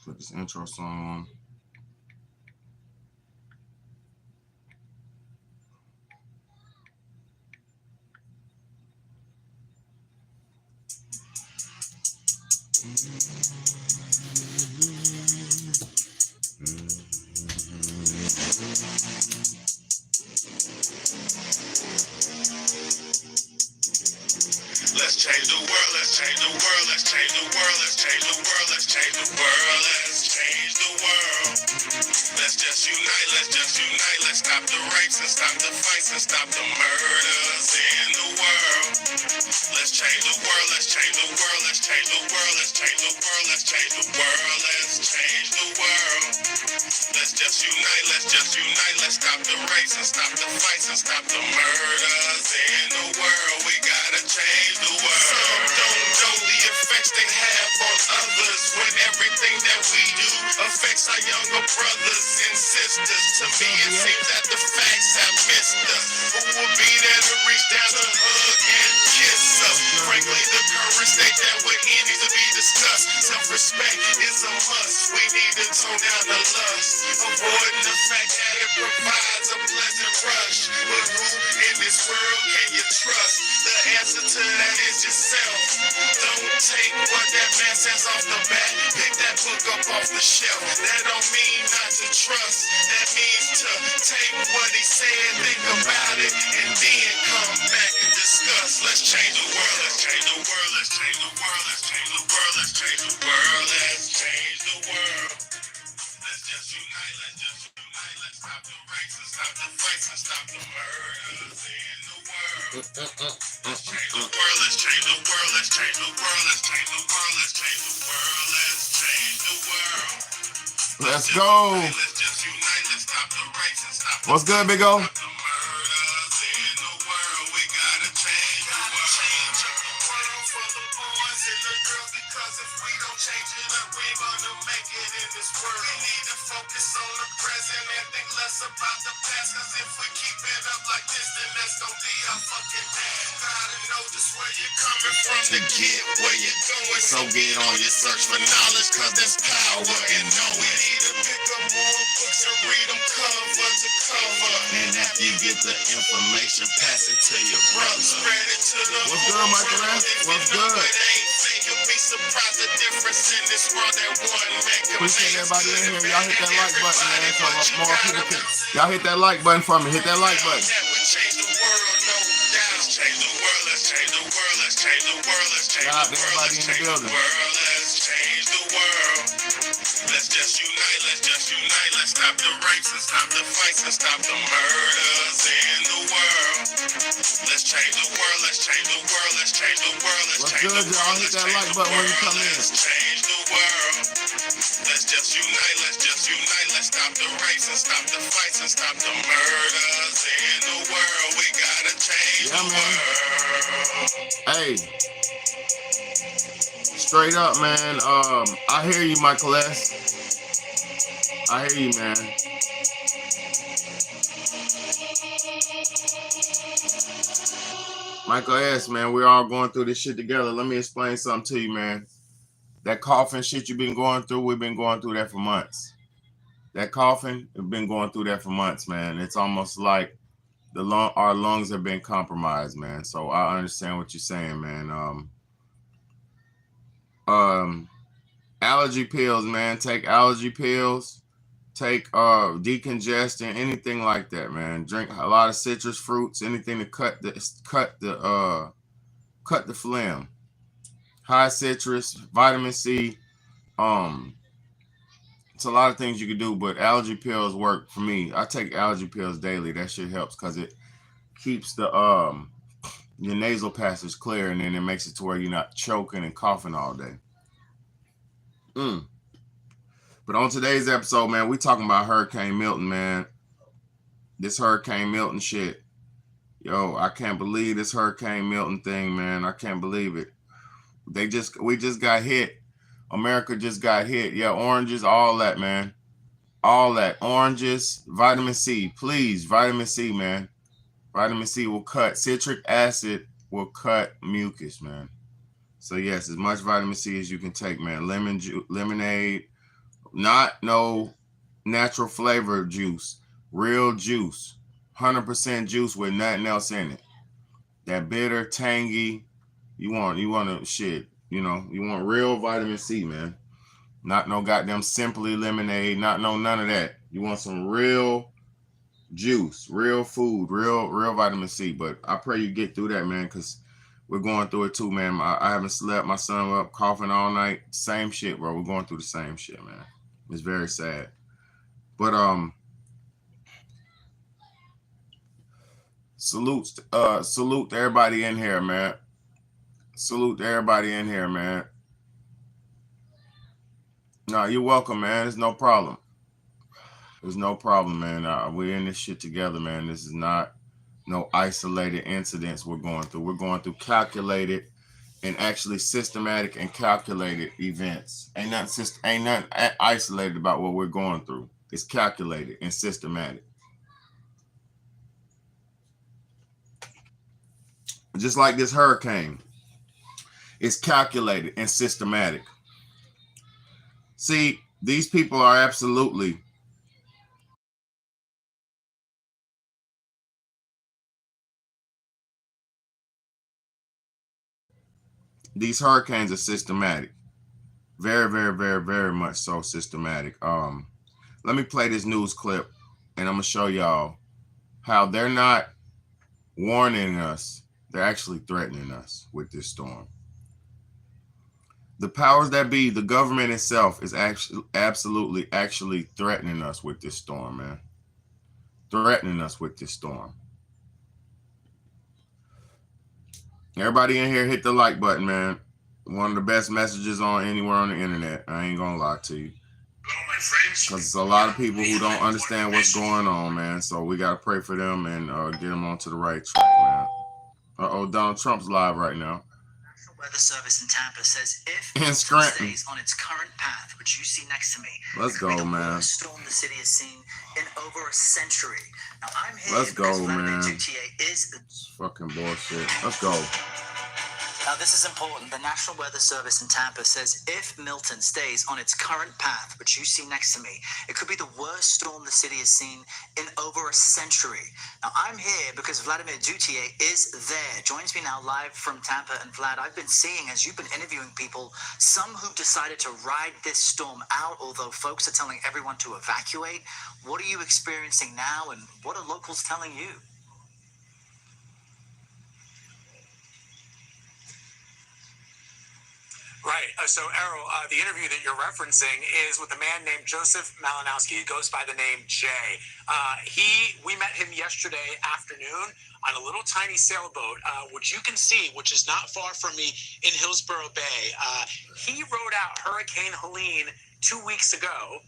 Put this intro song on. Let's change the world, let's change the world, let's change the world, let's change the world, let's change the world, let's change the world. Let's just unite, let's stop the rapes and stop the fights and stop the murders in the world. Let's change the world, let's change the world, let's change the world, let's change the world, let's change the world, let's change the world. Let's just unite, let's stop the rapes and stop the fights and stop the murders in the world. We gotta change the world. Some don't know the effects they have on others when everything that we do affects our younger brothers and sisters. To me, it seems that the facts have missed us. Who will be there to reach down to hug and kiss us? Frankly, the current state that we're in needs to be discussed. Self-respect is a must. We need to tone down the lust, avoiding the fact that it provides a pleasant rush. But who in this world can you trust? The answer to that is yourself. Don't take what that man says off the bat. Pick that book up off the shelf. That don't mean not to trust. That means to take what he said, think about it, and then come back and discuss. Let's change the world, let's change the world, let's change the world, let's change the world, let's change the world, let's change the world. Let's just unite, let's stop the rapes and stop the fights and stop the murders in the world. Let's change the world, let's change the world, let's change the world, let's change the world, let's change the world, let's change the world. Let's go. Let's just unite, let's stop the rapes and stop the What's good, Big O? murders in the world. We gotta change the world for the boys and the girls, because if we don't change it up, we ain't gonna make it in this world. We need to focus on the present and think less about the past, cause if we keep it up like this, then that's gonna be our fucking past. Gotta know just where you're coming from to get where you're going, so get on your search for knowledge, cause there's power in knowing. We need to pick up more books and read them cover to cover, and after you get the information, pass it to your brother. Spread it to the What's good, Michael? What's good? You'll be surprised the difference in this world that one man can Appreciate make. everybody in here. Y'all hit that like button, man. So more people can. Y'all hit that like button for me. Hit that like button. That would change the world, no doubt. Let's change the world, let's change the world, let's change the world, let's change Shout out the to world, everybody let's in the change the building. world, let's change the world. Let's just unite, let's stop the rapes and stop the fights and stop the murders in the world. Let's change the world, let's change the world, let's change the world, let's What's change good, the y'all? world, Hit let's that change like the button when you world, come in. let's change the world. Let's just unite, let's stop the rapes and stop the fights and stop the murders in the world. We gotta change Yeah, the man. world. Hey, straight up, man. I hear you, Michael S. I hear you, man. Michael S, man, we're all going through this shit together. Let me explain something to you, man. That coffin shit you've been going through, we've been going through that for months. That coffin, we've been going through that for months, man. It's almost like our lungs have been compromised, man. So I understand what you're saying, man. Allergy pills, man. Take allergy pills. Take decongestant, anything like that, man. Drink a lot of citrus fruits, anything to cut the phlegm. High citrus, vitamin C. It's a lot of things you can do, but allergy pills work for me. I take allergy pills daily. That shit helps because it keeps the your nasal passage clear, and then it makes it to where you're not choking and coughing all day. But on today's episode, man, we talking about Hurricane Milton, man. This Hurricane Milton shit. Yo, I can't believe this Hurricane Milton thing, man. I can't believe it. We just got hit. America just got hit. Yeah, oranges, all that, man. All that. Oranges, vitamin C. Please, vitamin C, man. Vitamin C will cut. Citric acid will cut mucus, man. So, yes, as much vitamin C as you can take, man. Lemonade, Not no natural flavor juice. Real juice. 100% juice with nothing else in it. That bitter, tangy. You want to shit. You want real vitamin C, man. Not no goddamn Simply lemonade. Not no none of that. You want some real juice, real food, real vitamin C. But I pray you get through that, man, because we're going through it too, man. I haven't slept. My son up coughing all night. Same shit, bro. We're going through the same shit, man. It's very sad. But salute to everybody in here, man. Salute to everybody in here, man. No, you're welcome, man. There's no problem. There's no problem, man. We're in this shit together, man. This is not no isolated incidents we're going through. We're going through calculated and actually systematic and calculated events. Ain't nothing isolated about what we're going through. It's calculated and systematic. Just like this hurricane. It's calculated and systematic. See, these people are absolutely these hurricanes are systematic. Very, very, very, very much so systematic. Let me play this news clip and I'm gonna show y'all how they're not warning us, they're actually threatening us with this storm. The powers that be, the government itself is actually actually threatening us with this storm, man. Threatening us with this storm. Everybody in here hit the like button, man. One of the best messages on anywhere on the internet. I ain't gonna lie to you. Because there's a lot of people who don't understand what's going on, man. So we gotta pray for them and get them onto the right track, man. Donald Trump's live right now. National Weather Service in Tampa says if And it Scranton. stays on its current path, which you see next to me, Let's it could be go, the man. worst storm the city has seen in over a century. Now I'm here Let's because go, Vladimir man. Duterte is. It's fucking bullshit. Let's go. Now this is important. The National Weather Service in Tampa says if Milton stays on its current path, which you see next to me, it could be the worst storm the city has seen in over a century. Now I'm here because Vladimir Duterte is there. Joins me now live from Tampa. And Vlad, I've been seeing, as you've been interviewing people, some who've decided to ride this storm out, although folks are telling everyone to evacuate. What are you experiencing now, and what are locals telling you? Right. So, Errol, the interview that you're referencing is with a man named Joseph Malinowski. He goes by the name Jay. We met him yesterday afternoon on a little tiny sailboat, which you can see, which is not far from me in Hillsborough Bay. He rode out Hurricane Helene 2 weeks ago,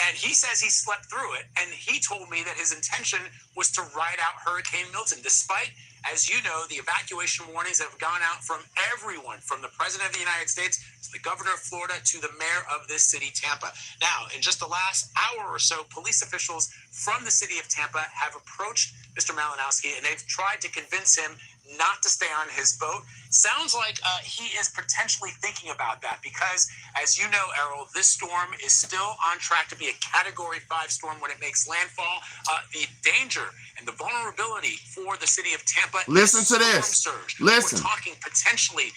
and he says he slept through it. And he told me that his intention was to ride out Hurricane Milton, despite, as you know, the evacuation warnings have gone out from everyone, from the president of the United States to the governor of Florida to the mayor of this city, Tampa. Now, in just the last hour or so, police officials from the city of Tampa have approached Mr. Malinowski, and they've tried to convince him not to stay on his boat. Sounds like he is potentially thinking about that because, as you know, Errol, this storm is still on track to be a Category 5 storm when it makes landfall. The danger and the vulnerability for the city of Tampa. Listen to this. Surge. Listen. We're talking potentially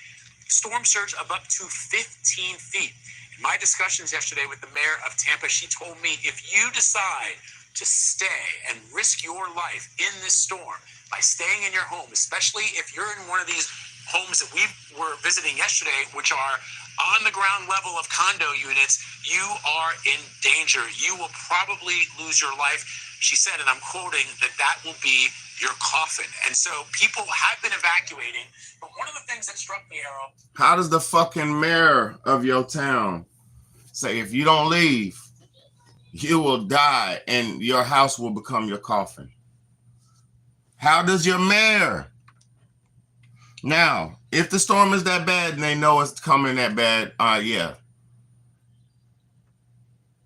storm surge of up to 15 feet. In my discussions yesterday with the mayor of Tampa, she told me if you decide to stay and risk your life in this storm by staying in your home, especially if you're in one of these homes that we were visiting yesterday, which are on the ground level of condo units, you are in danger. You will probably lose your life. She said, and I'm quoting, that will be your coffin. And so people have been evacuating. But one of the things that struck me, Errol. How does the fucking mayor of your town say if you don't leave, you will die and your house will become your coffin? How does your mayor? Now, if the storm is that bad and they know it's coming that bad, yeah.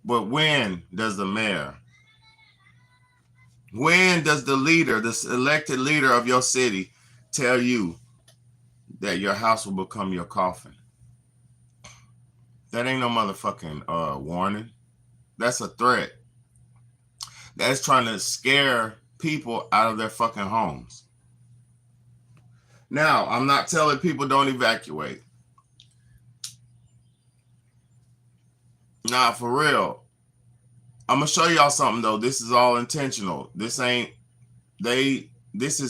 But when does the mayor? When does the leader, this elected leader of your city, tell you that your house will become your coffin? That ain't no motherfucking warning. That's a threat. That's trying to scare people out of their fucking homes. Now, I'm not telling people don't evacuate. Nah, for real. I'm gonna show y'all something though. This is all intentional. This is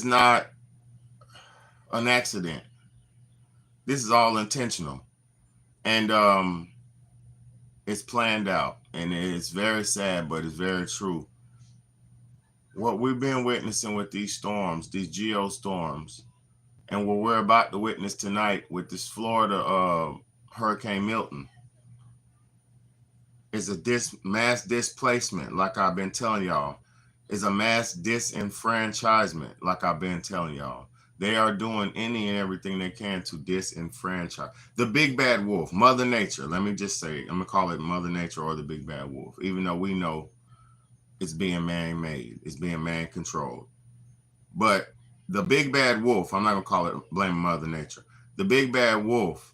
not an accident. This is all intentional. And it's planned out. And it's very sad, but it's very true. What we've been witnessing with these storms, these geostorms, and what we're about to witness tonight with this Florida Hurricane Milton, is a mass displacement, like I've been telling y'all, is a mass disenfranchisement, like I've been telling y'all. They are doing any and everything they can to disenfranchise. The big bad wolf, Mother Nature, let me just say, I'm going to call it Mother Nature or the big bad wolf, even though we know it's being man-made, it's being man-controlled. But the big bad wolf, I'm not going to call it, blame Mother Nature. The big bad wolf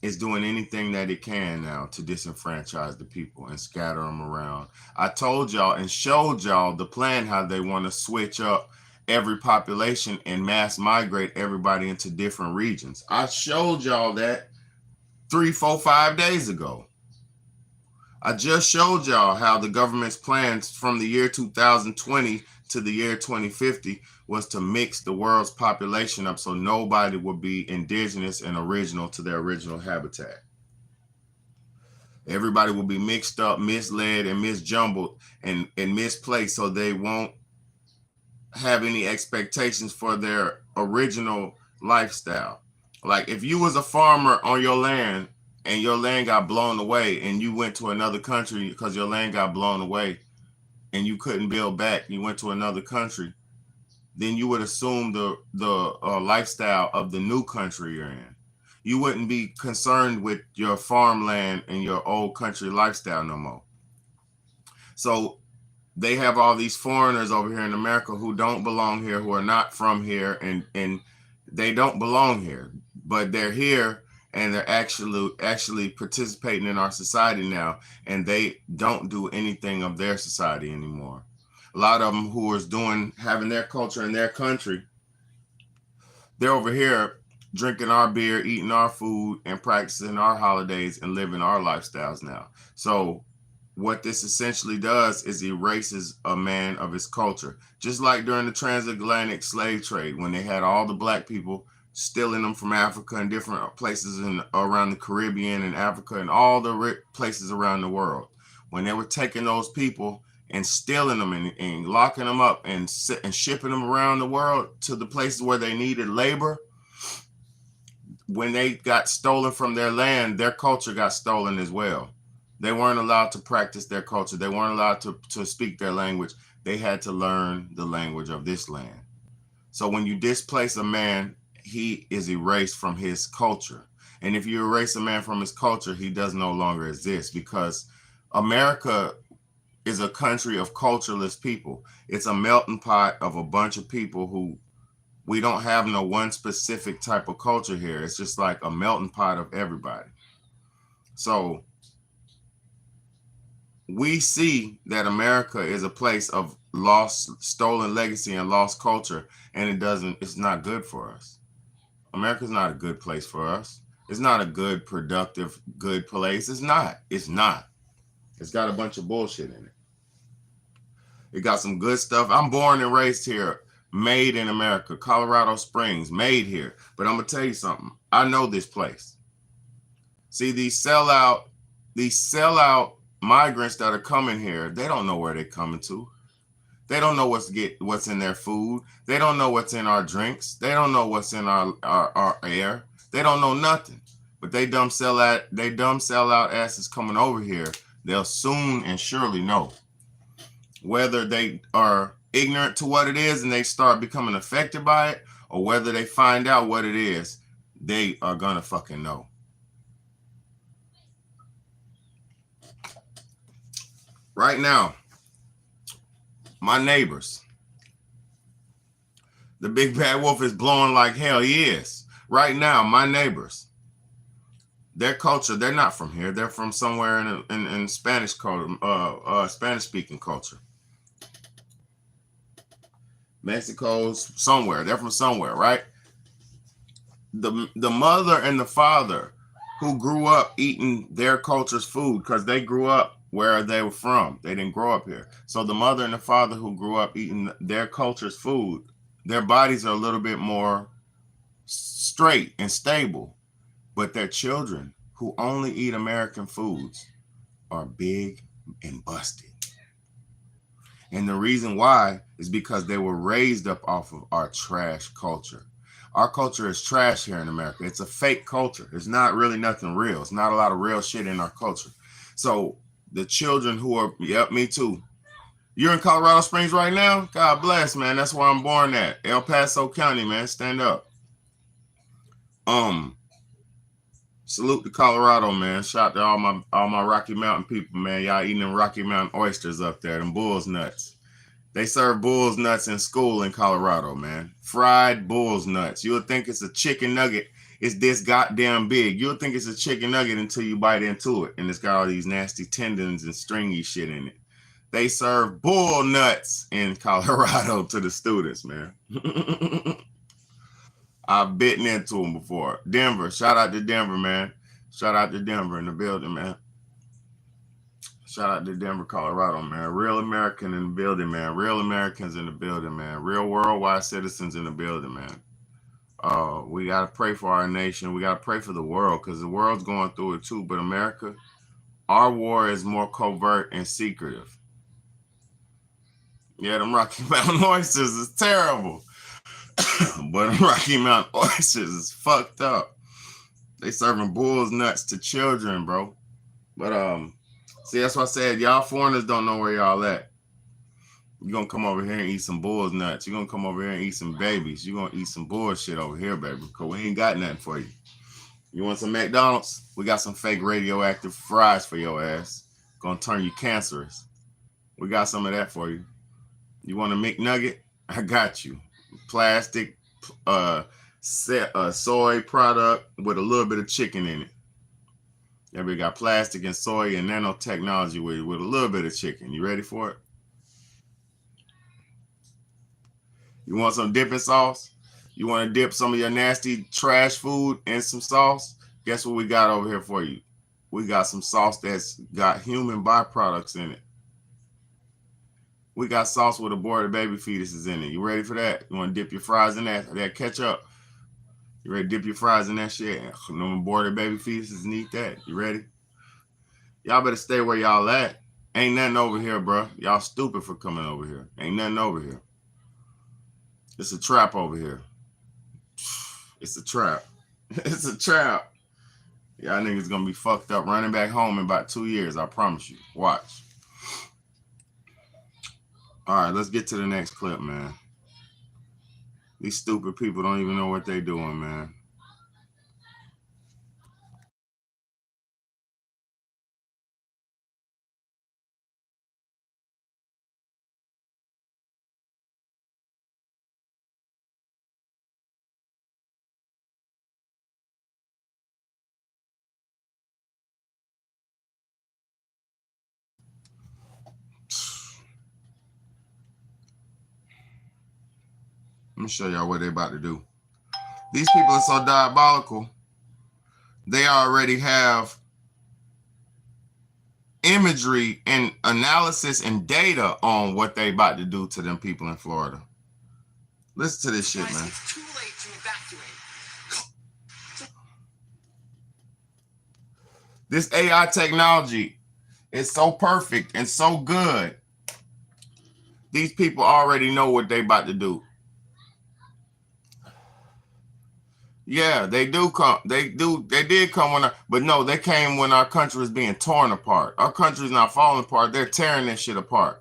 is doing anything that it can now to disenfranchise the people and scatter them around. I told y'all and showed y'all the plan, how they want to switch up every population and mass migrate everybody into different regions. I showed y'all that 3, 4, 5 days ago. I just showed y'all how the government's plans from the year 2020 to the year 2050 was to mix the world's population up so nobody would be indigenous and original to their original habitat. Everybody will be mixed up, misled, and misjumbled and misplaced so they won't have any expectations for their original lifestyle. Like if you was a farmer on your land and your land got blown away and you went to another country because your land got blown away and you couldn't build back, you went to another country, then you would assume the lifestyle of the new country you're in. You wouldn't be concerned with your farmland and your old country lifestyle no more. So they have all these foreigners over here in America who don't belong here, who are not from here, and they don't belong here, but they're here and they're actually participating in our society now, and they don't do anything of their society anymore. A lot of them who is having their culture in their country, they're over here drinking our beer, eating our food, and practicing our holidays and living our lifestyles now. So what this essentially does is erases a man of his culture. Just like during the transatlantic slave trade, when they had all the black people stealing them from Africa and different places around the Caribbean and Africa and all the places around the world. When they were taking those people and stealing them and locking them up and shipping them around the world to the places where they needed labor, when they got stolen from their land, their culture got stolen as well. They weren't allowed to practice their culture. They weren't allowed to speak their language. They had to learn the language of this land. So when you displace a man, he is erased from his culture. And if you erase a man from his culture, he does no longer exist, because America is a country of cultureless people. It's a melting pot of a bunch of people who we don't have no one specific type of culture here. It's just like a melting pot of everybody. So we see that America is a place of lost, stolen legacy and lost culture, and it's not good for us. America's not a good place for us. It's not a good, productive, good place. It's not. It's got a bunch of bullshit in it. It got some good stuff. I'm born and raised here, made in America, Colorado Springs, made here. But I'm going to tell you something. I know this place. See, these sellout migrants that are coming here, they don't know where they're coming to. They don't know what's in their food. They don't know what's in our drinks. They don't know what's in our air. They don't know nothing. But they dumb sellout asses coming over here, they'll soon and surely know. Whether they are ignorant to what it is and they start becoming affected by it, or whether they find out what it is, they are gonna fucking know. Right now, my neighbors, the big bad wolf is blowing like hell. He is. Right now, my neighbors, Their culture, they're not from here. They're from somewhere in Spanish culture, Spanish speaking culture. Mexico's somewhere. They're from somewhere, right? The mother and the father who grew up eating their culture's food because they grew up where they were from. They didn't grow up here. So the mother and the father who grew up eating their culture's food, their bodies are a little bit more straight and stable. But their children who only eat American foods are big and busted. And the reason why is because they were raised up off of our trash culture. Our culture is trash here in America. It's a fake culture. It's not really nothing real. It's not a lot of real shit in our culture. So the children who are, yep, me too. You're in Colorado Springs right now? God bless, man. That's where I'm born at. El Paso County, man. Stand up. Salute to Colorado, man. Shout to all my Rocky Mountain people, man. Y'all eating them Rocky Mountain oysters up there, them bull's nuts. They serve bull's nuts in school in Colorado, man. Fried bull's nuts. You'll think it's a chicken nugget. It's this goddamn big. You'll think it's a chicken nugget until you bite into it. And it's got all these nasty tendons and stringy shit in it. They serve bull nuts in Colorado to the students, man. I've bitten into them before. Denver. Shout out to Denver, man. Shout out to Denver in the building, man. Shout out to Denver, Colorado, man. Real American in the building, man. Real Americans in the building, man. Real worldwide citizens in the building, man. We got to pray for our nation. We got to pray for the world because the world's going through it too. But America, our war is more covert and secretive. Yeah, them Rocky Mountain oysters is terrible. But Rocky Mountain oysters is fucked up. They serving bull's nuts to children, bro. But see, that's why I said y'all foreigners don't know where y'all at. You're gonna come over here and eat some bull's nuts. You're gonna come over here and eat some babies. You're gonna eat some bullshit over here, baby. Because we ain't got nothing for you. You want some McDonald's? We got some fake radioactive fries for your ass. Gonna turn you cancerous. We got some of that for you. You want a McNugget? I got you. Plastic soy product with a little bit of chicken in it. Yeah, we got plastic and soy and nanotechnology with a little bit of chicken. You ready for it? You want some dipping sauce? You want to dip some of your nasty trash food in some sauce? Guess what we got over here for you? We got some sauce that's got human byproducts in it. We got sauce with aborted baby fetuses in it. You ready for that? You want to dip your fries in that ketchup? You ready to dip your fries in that shit? No aborted baby fetuses and eat that. You ready? Y'all better stay where y'all at. Ain't nothing over here, bro. Y'all stupid for coming over here. Ain't nothing over here. It's a trap over here. It's a trap. It's a trap. Y'all niggas gonna be fucked up running back home in about 2 years. I promise you. Watch. All right, let's get to the next clip, man. These stupid people don't even know what they doing, man. Let me show y'all what they about to do. These people are so diabolical. They already have imagery and analysis and data on what they about to do to them people in Florida. Listen to this shit, man. It's too late to evacuate. This AI technology is so perfect and so good. These people already know what they about to do. Yeah, they do come. They did come but no, they came when our country was being torn apart. Our country's not falling apart. They're tearing this shit apart.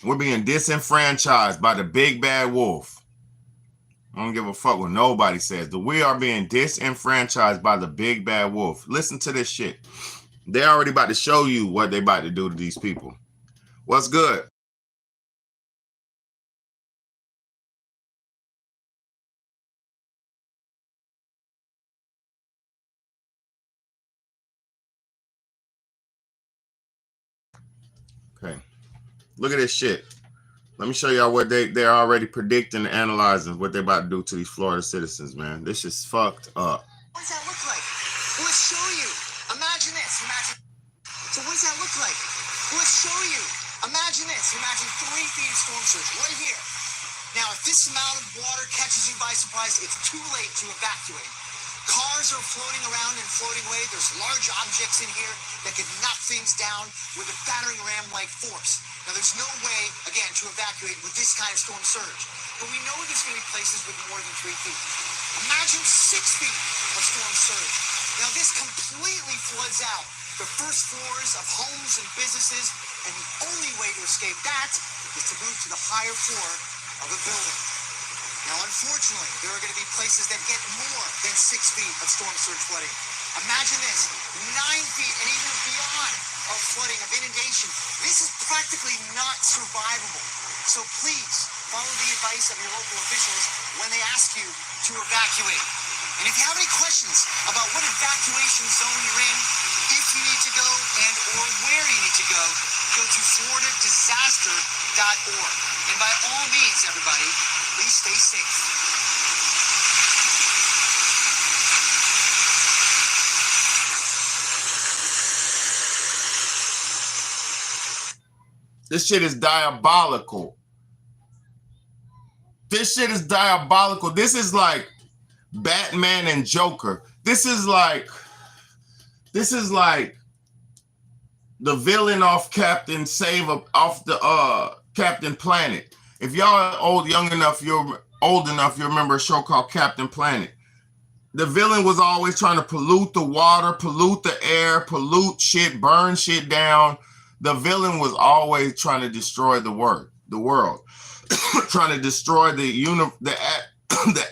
We're being disenfranchised by the big bad wolf. I don't give a fuck what nobody says. We are being disenfranchised by the big bad wolf. Listen to this shit. They're already about to show you what they about to do to these people. What's good? Okay. Look at this shit. Let me show y'all what they're already predicting and analyzing what they're about to do to these Florida citizens, man. This is fucked up. What does that look like? Well, let's show you. Imagine this. So what does that look like? Well, let's show you. Imagine this. Imagine 3 feet of storm surge right here. Now, if this amount of water catches you by surprise, it's too late to evacuate. Cars are floating around and floating away. There's large objects in here that could knock things down with a battering ram-like force. Now, there's no way, again, to evacuate with this kind of storm surge. But we know there's going to be places with more than 3 feet. Imagine 6 feet of storm surge. Now, this completely floods out the first floors of homes and businesses, and the only way to escape that is to move to the higher floor of a building. Now, unfortunately, there are going to be places that get more than 6 feet of storm surge flooding. Imagine this, 9 feet and even beyond of flooding, of inundation. This is practically not survivable. So please, follow the advice of your local officials when they ask you to evacuate. And if you have any questions about what evacuation zone you're in, if you need to go and or where you need to go to floridadisaster.org. And by all means, everybody, please stay safe. This shit is diabolical. This shit is diabolical. This is like Batman and Joker. This is like the villain off Captain Captain Planet. If y'all are young enough, you're old enough, you remember a show called Captain Planet. The villain was always trying to pollute the water, pollute the air, pollute shit, burn shit down. The villain was always trying to destroy the world, trying to destroy the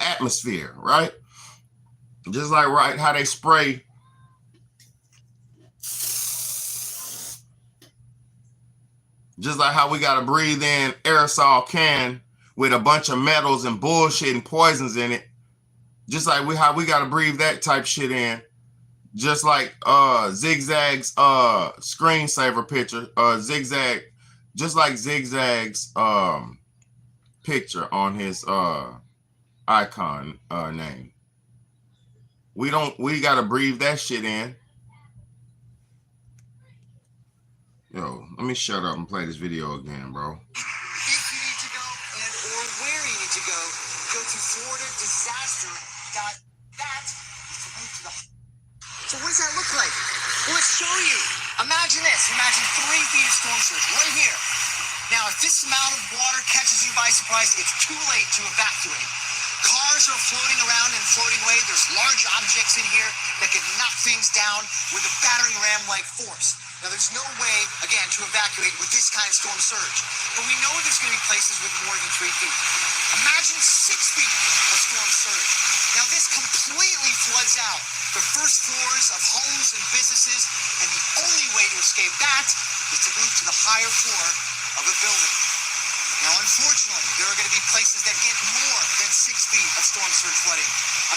atmosphere, right? Just like how they spray just like how we got to breathe in aerosol can with a bunch of metals and bullshit and poisons in it. Just like how we got to breathe that type shit in. Just like Zigzag's screensaver picture, Zigzag, just like Zigzag's picture on his icon name. We got to breathe that shit in. Yo, let me shut up and play this video again, bro. If you need to go and or where you need to go to floridadisaster.org. So what does that look like? Well, let's show you. Imagine this. Imagine 3 feet of storm surge right here. Now, if this amount of water catches you by surprise, it's too late to evacuate. Cars are floating around and floating away. There's large objects in here that could knock things down with a battering ram-like force. Now, there's no way, again, to evacuate with this kind of storm surge. But we know there's going to be places with more than 3 feet. Imagine 6 feet of storm surge. Now, this completely floods out the first floors of homes and businesses, and the only way to escape that is to move to the higher floor of a building. Now, unfortunately, there are going to be places that get more than 6 feet of storm surge flooding.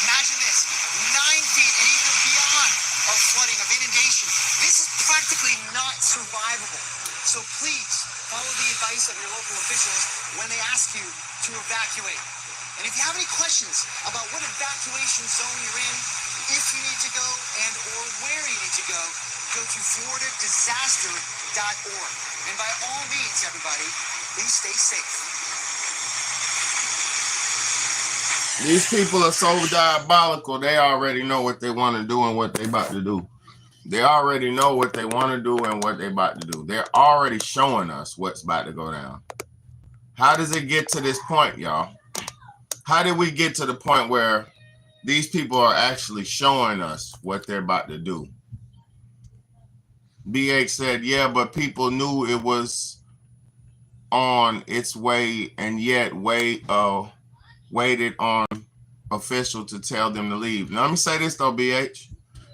Imagine this, 9 feet and even beyond of flooding, of inundation. This is practically not survivable. So please, follow the advice of your local officials when they ask you to evacuate. And if you have any questions about what evacuation zone you're in, if you need to go and or where you need to go to floridadisaster.org. And by all means, everybody, please stay safe. These people are so diabolical. They already know what they want to do and what they about to do. They already know what they want to do and what they about to do. They're already showing us what's about to go down. How does it get to this point, y'all? How did we get to the point where these people are actually showing us what they're about to do? BH said, yeah, but people knew it was on its way and yet waited on official to tell them to leave. Now, let me say this, though, BH.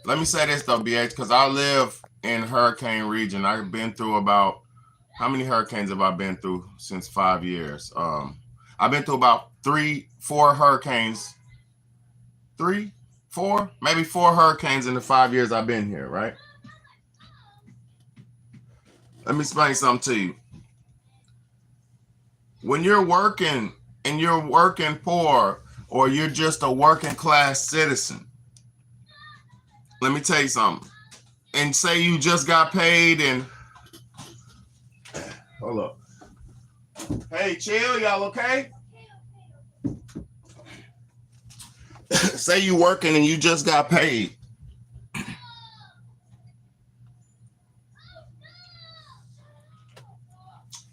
Because I live in hurricane region. I've been through about, how many hurricanes have I been through since 5 years? I've been through about 4 hurricanes. 3, 4, maybe 4 hurricanes in the 5 years I've been here, right? Let me explain something to you. When you're working and you're working poor, or you're just a working class citizen, let me tell you something. And say you just got paid and hold up. Hey, chill, y'all okay? Say you working and you just got paid.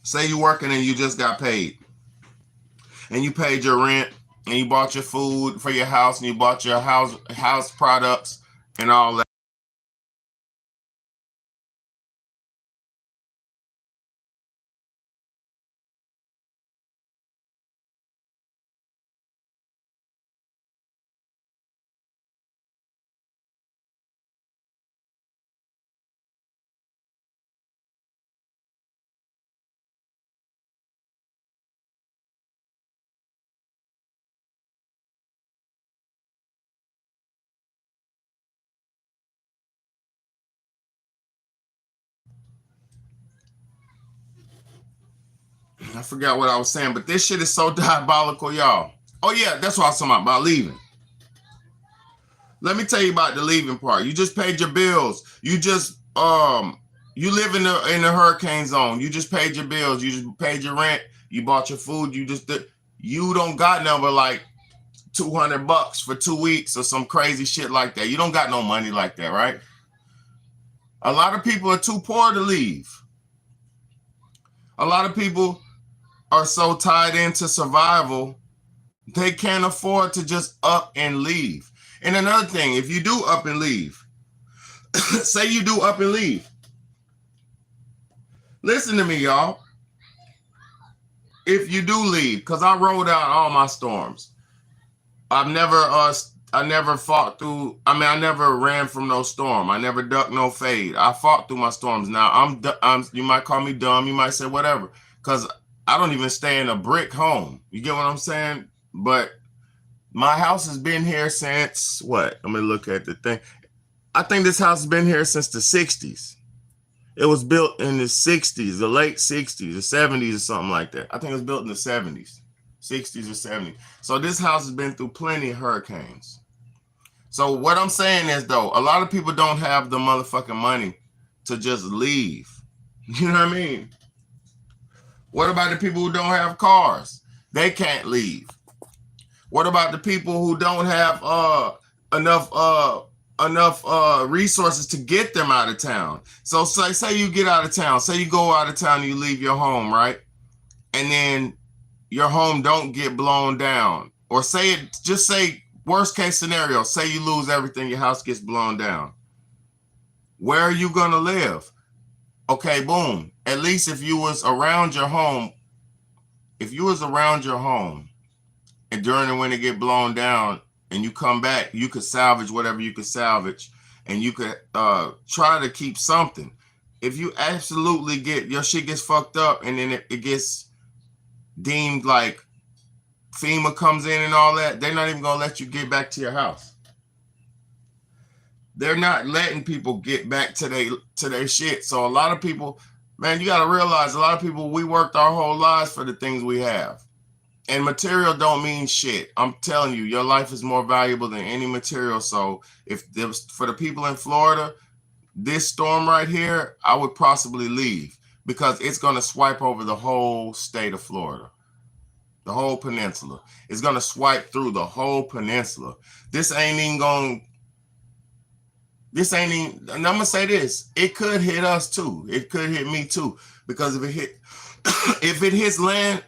Say you working and you just got paid. And you paid your rent and you bought your food for your house and you bought your house products and all that. I forgot what I was saying, but this shit is so diabolical, y'all. Oh yeah, that's what I was talking about leaving. Let me tell you about the leaving part. You just paid your bills. You just you live in the hurricane zone. You just paid your bills. You just paid your rent. You bought your food. You don't got number like $200 for 2 weeks or some crazy shit like that. You don't got no money like that, right? A lot of people are too poor to leave. A lot of people are so tied into survival, they can't afford to just up and leave. And another thing, if you do up and leave, say you do up and leave. Listen to me, y'all. If you do leave, because I rode out all my storms. I never fought through. I never ran from no storm. I never ducked no fade. I fought through my storms. Now I'm you might call me dumb. You might say whatever, because I don't even stay in a brick home. You get what I'm saying? But my house has been here since what? I'm gonna look at the thing. I think this house has been here since the 60s. It was built in the 60s, the late 60s, the 70s or something like that. I think it was built in the 70s, 60s or 70s. So this house has been through plenty of hurricanes. So what I'm saying is, though, a lot of people don't have the motherfucking money to just leave. You know what I mean? What about the people who don't have cars? They can't leave. What about the people who don't have enough resources to get them out of town? So say you get out of town, say you go out of town and you leave your home, right? And then your home don't get blown down. Or say worst case scenario, say you lose everything, your house gets blown down. Where are you gonna live? Okay, boom. At least if you was around your home, and during when it get blown down and you come back, you could salvage whatever you could salvage, and you could try to keep something. If you absolutely your shit gets fucked up and then it gets deemed like FEMA comes in and all that, they're not even gonna let you get back to your house. They're not letting people get back to their shit. So a lot of people, man, you gotta realize a lot of people, we worked our whole lives for the things we have. And material don't mean shit. I'm telling you, your life is more valuable than any material. So if there was, for the people in Florida, this storm right here, I would possibly leave, because it's going to swipe over the whole state of Florida, the whole peninsula. It's going to swipe through the whole peninsula. And I'm going to say this, it could hit us too. It could hit me too, because if it hits land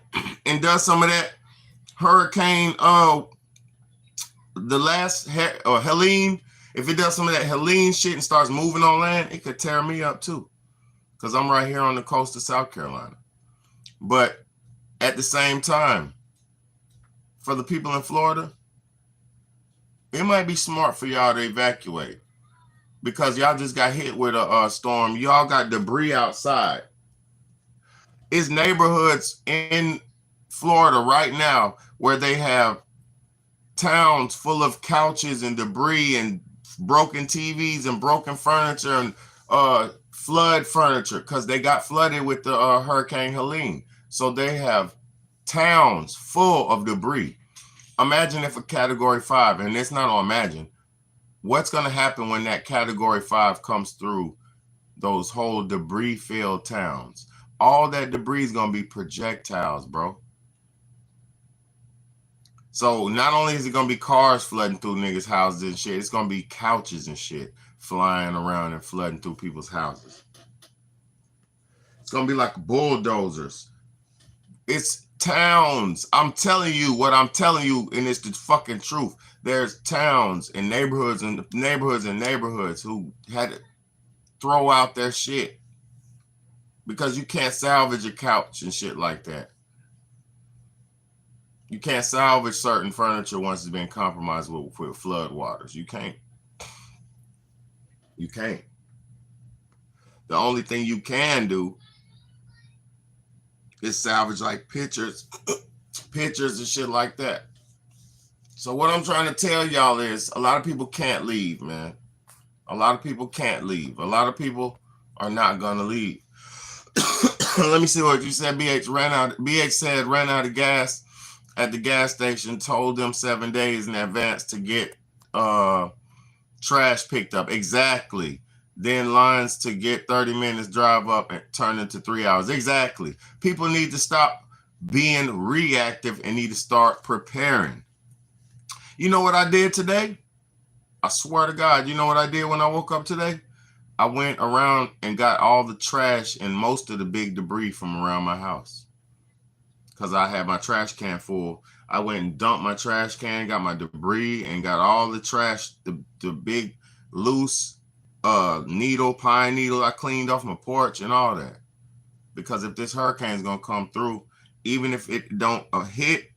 and does some of that hurricane, the last Helene, if it does some of that Helene shit and starts moving on land, it could tear me up too, because I'm right here on the coast of South Carolina. But at the same time, for the people in Florida, it might be smart for y'all to evacuate, because y'all just got hit with a storm. Y'all got debris outside. It's neighborhoods in Florida right now where they have towns full of couches and debris and broken TVs and broken furniture and flood furniture because they got flooded with the Hurricane Helene. So they have towns full of debris. Imagine if a Category 5, and it's not on imagine, what's going to happen when that Category 5 comes through those whole debris-filled towns? All that debris is going to be projectiles, bro. So not only is it going to be cars flooding through niggas' houses and shit, it's going to be couches and shit flying around and flooding through people's houses. It's going to be like bulldozers. It's towns. I'm telling you what I'm telling you, and it's the fucking truth. There's towns and neighborhoods who had to throw out their shit because you can't salvage a couch and shit like that. You can't salvage certain furniture once it's been compromised with flood waters. You can't. You can't. The only thing you can do is salvage like pictures and shit like that. So what I'm trying to tell y'all is a lot of people can't leave, man. A lot of people can't leave. A lot of people are not gonna leave. Let me see what you said. BH said ran out of gas at the gas station, told them 7 days in advance to get trash picked up. Exactly. Then lines to get 30 minutes drive up and turn into 3 hours. Exactly. People need to stop being reactive and need to start preparing. You know what I did today? I swear to God, you know what I did when I woke up today? I went around and got all the trash and most of the big debris from around my house. Because I had my trash can full. I went and dumped my trash can, got my debris, and got all the trash, the big loose pine needle I cleaned off my porch and all that. Because if this hurricane is going to come through, even if it don't hit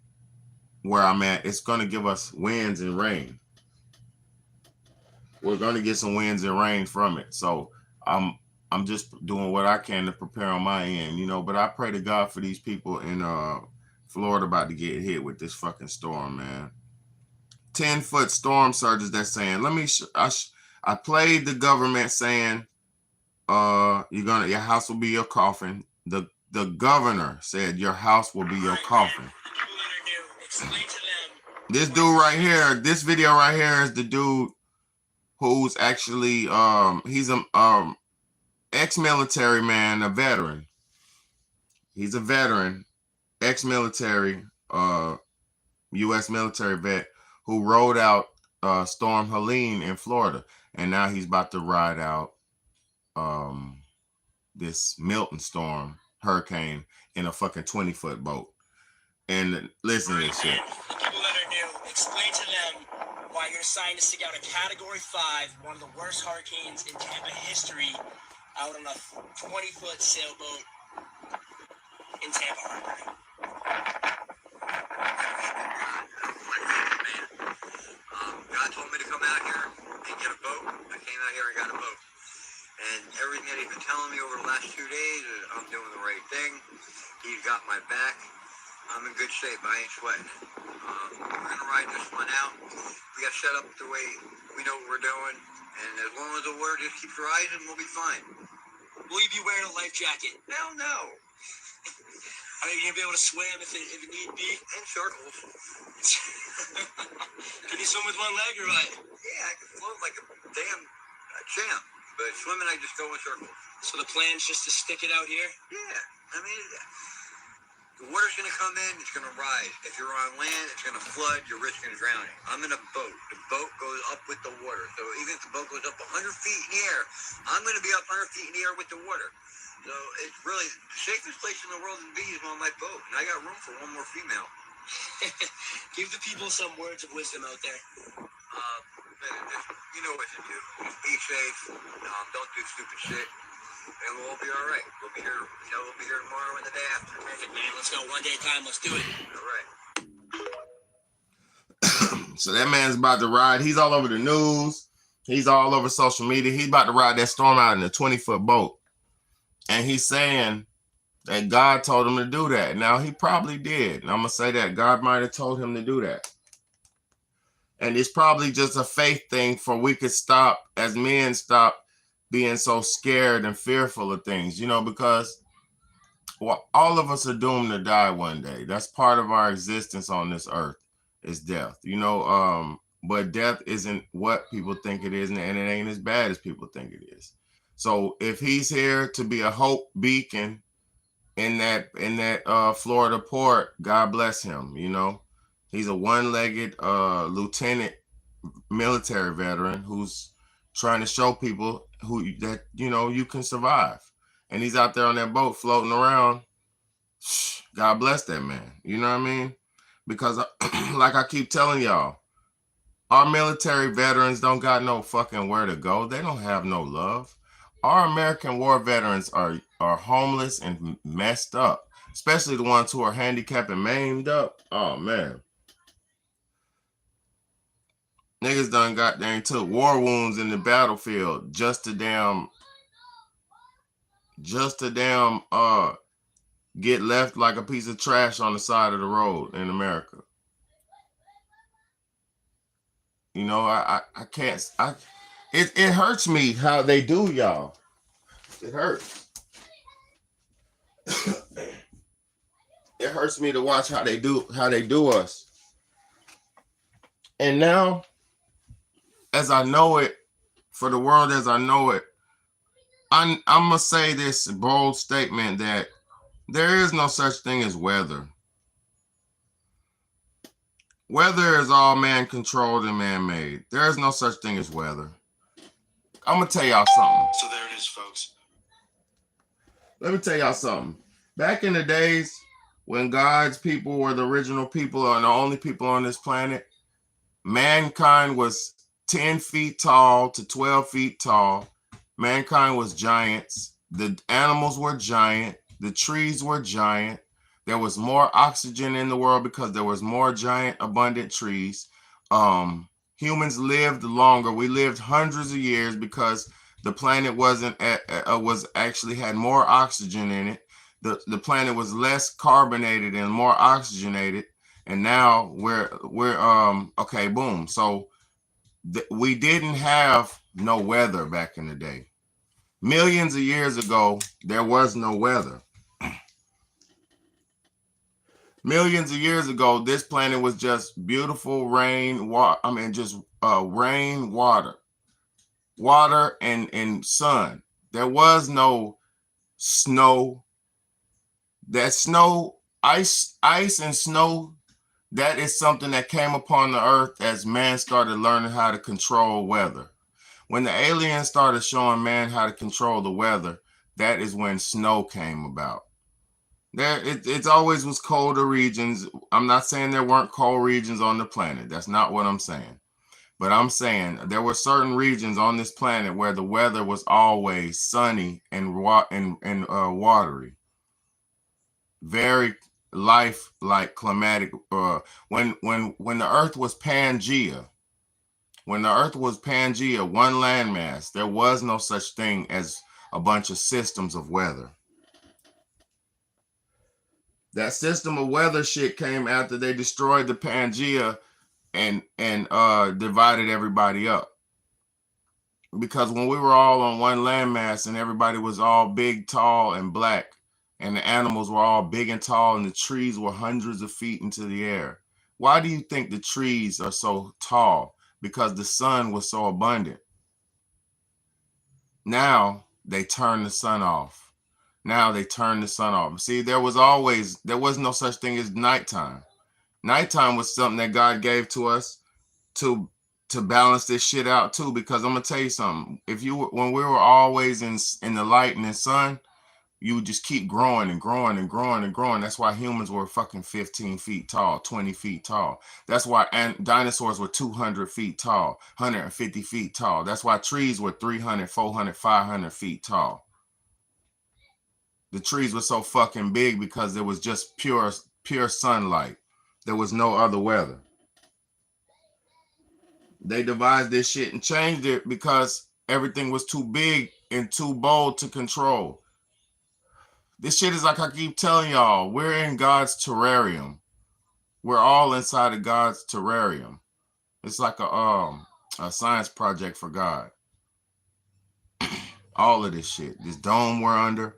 where I'm at, it's going to give us winds and rain. We're going to get some winds and rain from it. So I'm just doing what I can to prepare on my end, you know, but I pray to God for these people in Florida about to get hit with this fucking storm, man. 10-foot storm surges, they're saying. I played the government saying your house will be your coffin. The governor said your house will be your coffin. This dude right here, this video right here is the dude who's actually he's a ex-military man, a veteran. He's a veteran, ex-military, U.S. military vet who rode out Storm Helene in Florida, and now he's about to ride out this Milton storm hurricane in a fucking 20-foot boat. And listen to this shit. The people that are new, explain to them why you're assigned to stick out a Category 5, one of the worst hurricanes in Tampa history, out on a 20-foot sailboat in Tampa Harbor. God told me to come out here and get a boat. I came out here and got a boat. And everything that he's been telling me over the last 2 days is I'm doing the right thing. He's got my back. I'm in good shape. I ain't sweating it. We're going to ride this one out. We got set up the way we know what we're doing. And as long as the water just keeps rising, we'll be fine. Will you be wearing a life jacket? Hell no. Are you going to be able to swim if it need be? In circles. Can you swim with one leg or what? Yeah, I can float like a damn champ. But swimming, I just go in circles. So the plan's just to stick it out here? Yeah. I mean, the water's going to come in, it's going to rise. If you're on land, it's going to flood, you're risking drowning. I'm in a boat. The boat goes up with the water. So even if the boat goes up 100 feet in the air, I'm going to be up 100 feet in the air with the water. So it's really the safest place in the world to be is on my boat. And I got room for one more female. Give the people some words of wisdom out there. You know what to do. Be safe. Don't do stupid shit. And we'll all be all right. We'll be here. We'll be here tomorrow and the day after. Perfect, man. Let's go one day at a time. Let's do it. All right. So that man's about to ride. He's all over the news. He's all over social media. He's about to ride that storm out in a 20-foot boat. And he's saying that God told him to do that. Now, he probably did. And I'm going to say that. God might have told him to do that. And it's probably just a faith thing for we could stop, as men, stop being so scared and fearful of things, because all of us are doomed to die one day. That's part of our existence on this earth is death, but death isn't what people think it is, and it ain't as bad as people think it is. So if he's here to be a hope beacon in that Florida port, God bless him. He's a one-legged lieutenant military veteran who's trying to show people that you can survive, and he's out there on that boat floating around. God bless that man. You know what I mean? Because like I keep telling y'all, our military veterans don't got no fucking where to go. They don't have no love. Our American war veterans are homeless and messed up, especially the ones who are handicapped and maimed up. Oh man. Niggas done got there and took war wounds in the battlefield just to damn get left like a piece of trash on the side of the road in America. I can't. It hurts me how they do y'all. It hurts. It hurts me to watch how they do us. And now, as I know it, for the world as I know it, I'm gonna say this bold statement that there is no such thing as weather. Weather is all man-controlled and man-made. There is no such thing as weather. I'm gonna tell y'all something. So there it is, folks. Let me tell y'all something. Back in the days when God's people were the original people and the only people on this planet, mankind was 10 feet tall to 12 feet tall. Mankind was giants. The animals were giant. The trees were giant. There was more oxygen in the world because there was more giant, abundant trees. Humans lived longer. We lived hundreds of years because the planet was actually had more oxygen in it. The planet was less carbonated and more oxygenated. And now we're okay, boom. So we didn't have no weather back in the day. Millions of years ago, there was no weather. Millions of years ago, this planet was just beautiful rain, rain, water, and sun. There was no snow. That snow, ice and snow, that is something that came upon the earth as man started learning how to control weather. When the aliens started showing man how to control the weather, that is when snow came about. It always was colder regions. I'm not saying there weren't cold regions on the planet. That's not what I'm saying. But I'm saying there were certain regions on this planet where the weather was always sunny and watery. Very life-like climatic. When the Earth was Pangea, one landmass, there was no such thing as a bunch of systems of weather. That system of weather shit came after they destroyed the Pangea and divided everybody up. Because when we were all on one landmass and everybody was all big, tall, and black, and the animals were all big and tall, and the trees were hundreds of feet into the air. Why do you think the trees are so tall? Because the sun was so abundant. Now they turn the sun off. See, there was no such thing as nighttime. Nighttime was something that God gave to us to balance this shit out too. Because I'm gonna tell you something. When we were always in the light and the sun, you would just keep growing and growing and growing and growing. That's why humans were fucking 15 feet tall, 20 feet tall. That's why dinosaurs were 200 feet tall, 150 feet tall. That's why trees were 300, 400, 500 feet tall. The trees were so fucking big because there was just pure sunlight. There was no other weather. They devised this shit and changed it because everything was too big and too bold to control. This shit is like I keep telling y'all, we're in God's terrarium. We're all inside of God's terrarium. It's like a science project for God. All of this shit. This dome we're under,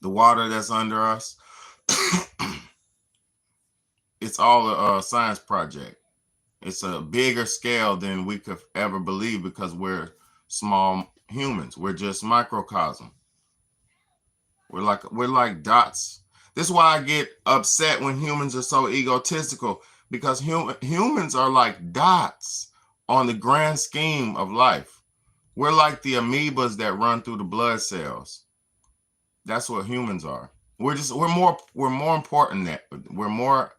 the water that's under us. It's all a science project. It's a bigger scale than we could ever believe because we're small humans. We're just microcosm. We're like dots. This is why I get upset when humans are so egotistical, because humans are like dots on the grand scheme of life. We're like the amoebas that run through the blood cells. That's what humans are. We're more important than that. We're more,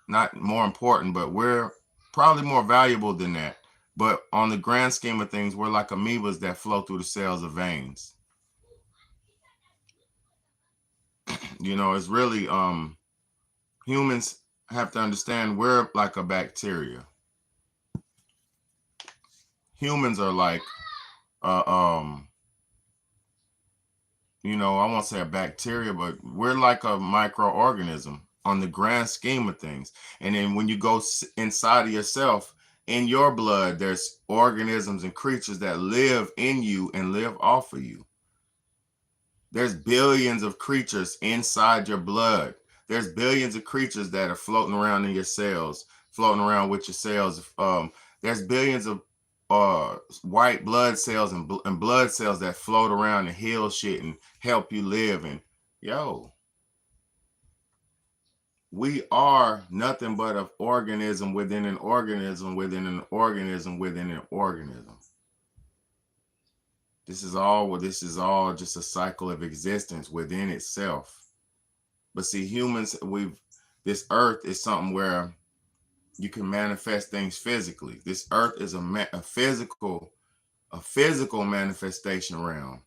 not more important, but we're probably more valuable than that. But on the grand scheme of things, we're like amoebas that flow through the cells of veins. You know, it's really humans have to understand we're like a bacteria. Humans are like you know, I won't say a bacteria, but we're like a microorganism on the grand scheme of things. And then when you go inside of yourself, in your blood, there's organisms and creatures that live in you and live off of you. There's billions of creatures inside your blood. There's billions of creatures that are floating around in your cells, floating around with your cells. There's billions of white blood cells and blood cells that float around and heal shit and help you live. And yo, we are nothing but an organism within an organism within an organism within an organism. This is all just a cycle of existence within itself. But see, humans, this earth is something where you can manifest things physically. This earth is a physical manifestation realm.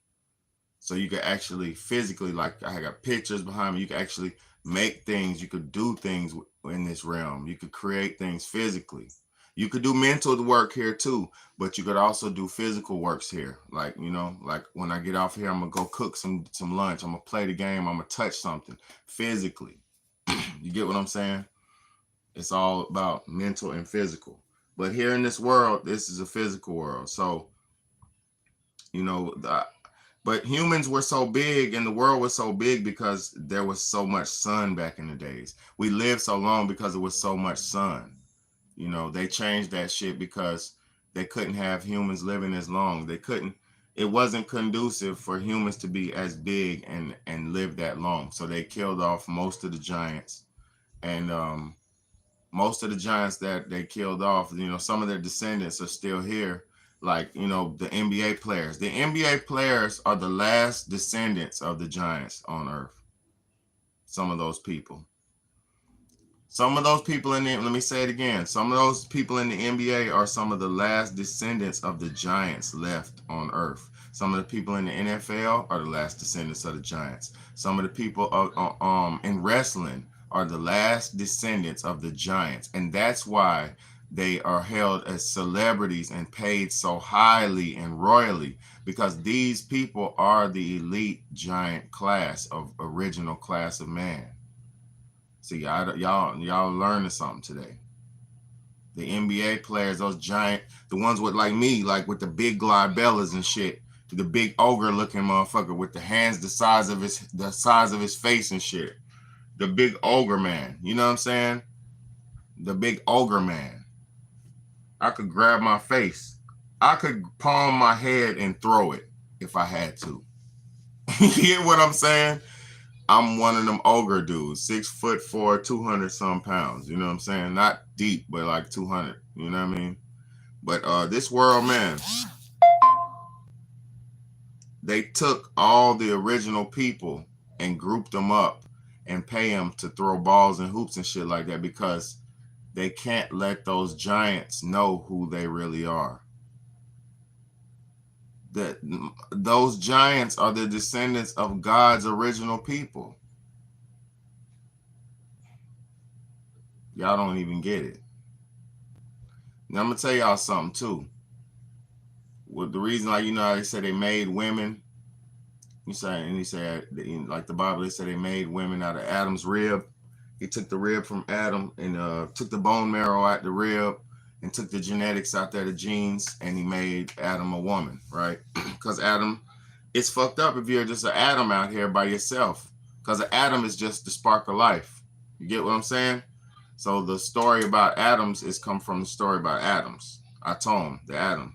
So you can actually physically, like I got pictures behind me, you can actually make things, you could do things in this realm. You could create things physically. You could do mental work here too, but you could also do physical works here. Like, you know, like when I get off here, I'm gonna go cook some lunch. I'm gonna play the game. I'm gonna touch something physically. You get what I'm saying? It's all about mental and physical. But here in this world, this is a physical world. So, you know, but humans were so big and the world was so big because there was so much sun back in the days. We lived so long because there was so much sun. You know, they changed that shit because they couldn't have humans living as long. It wasn't conducive for humans to be as big and live that long. So they killed off most of the giants. And most of the giants that they killed off, you know, some of their descendants are still here. Like, you know, the NBA players. The NBA players are the last descendants of the giants on Earth. Some of those people. Some of those people let me say it again. Some of those people in the NBA are some of the last descendants of the giants left on Earth. Some of the people in the NFL are the last descendants of the giants. Some of the people in wrestling are the last descendants of the giants. And that's why they are held as celebrities and paid so highly and royally, because these people are the elite giant class of original class of man. See, y'all learning something today. The NBA players, those giant, the ones with like me, like with the big glabellas and shit, the big ogre looking motherfucker with the hands the size of his face and shit. The big ogre man, you know what I'm saying? The big ogre man. I could grab my face. I could palm my head and throw it if I had to. You get what I'm saying? I'm one of them ogre dudes, 6'4", 200 some pounds. You know what I'm saying? Not deep, but like 200. You know what I mean? But this world, man, they took all the original people and grouped them up and pay them to throw balls and hoops and shit like that because they can't let those giants know who they really are. Those giants are the descendants of God's original people. Y'all don't even get it. Now I'm gonna tell y'all something too. Well, the reason, like, you know how they say they made women, he said like the Bible, they say they made women out of Adam's rib. He took the rib from Adam and took the bone marrow out the rib and took the genetics out there, the genes, and he made Adam a woman, right? Because Adam, it's fucked up if you're just an atom out here by yourself. Because an atom is just the spark of life. You get what I'm saying? So the story about atoms is come from the story about atoms. Atom, the atom.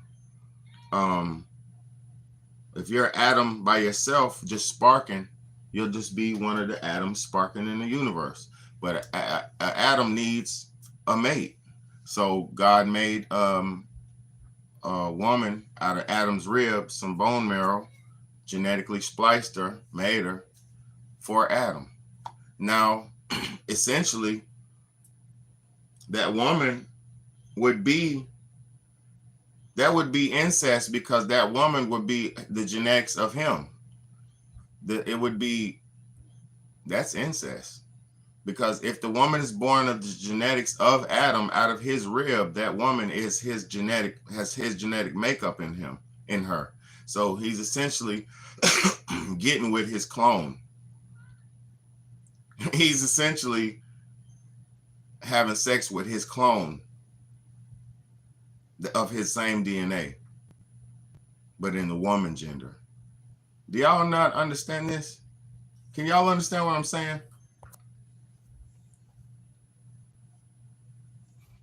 If you're an atom by yourself, just sparking, you'll just be one of the atoms sparking in the universe. But an atom needs a mate. So God made a woman out of Adam's ribs, some bone marrow, genetically spliced her, made her for Adam. Now, essentially, that woman would be incest, because that woman would be the genetics of him. That's incest. Because if the woman is born of the genetics of Adam out of his rib, that woman is has his genetic makeup in her. So he's essentially getting with his clone. He's essentially having sex with his clone of his same DNA, but in the woman gender. Do y'all not understand this? Can y'all understand what I'm saying?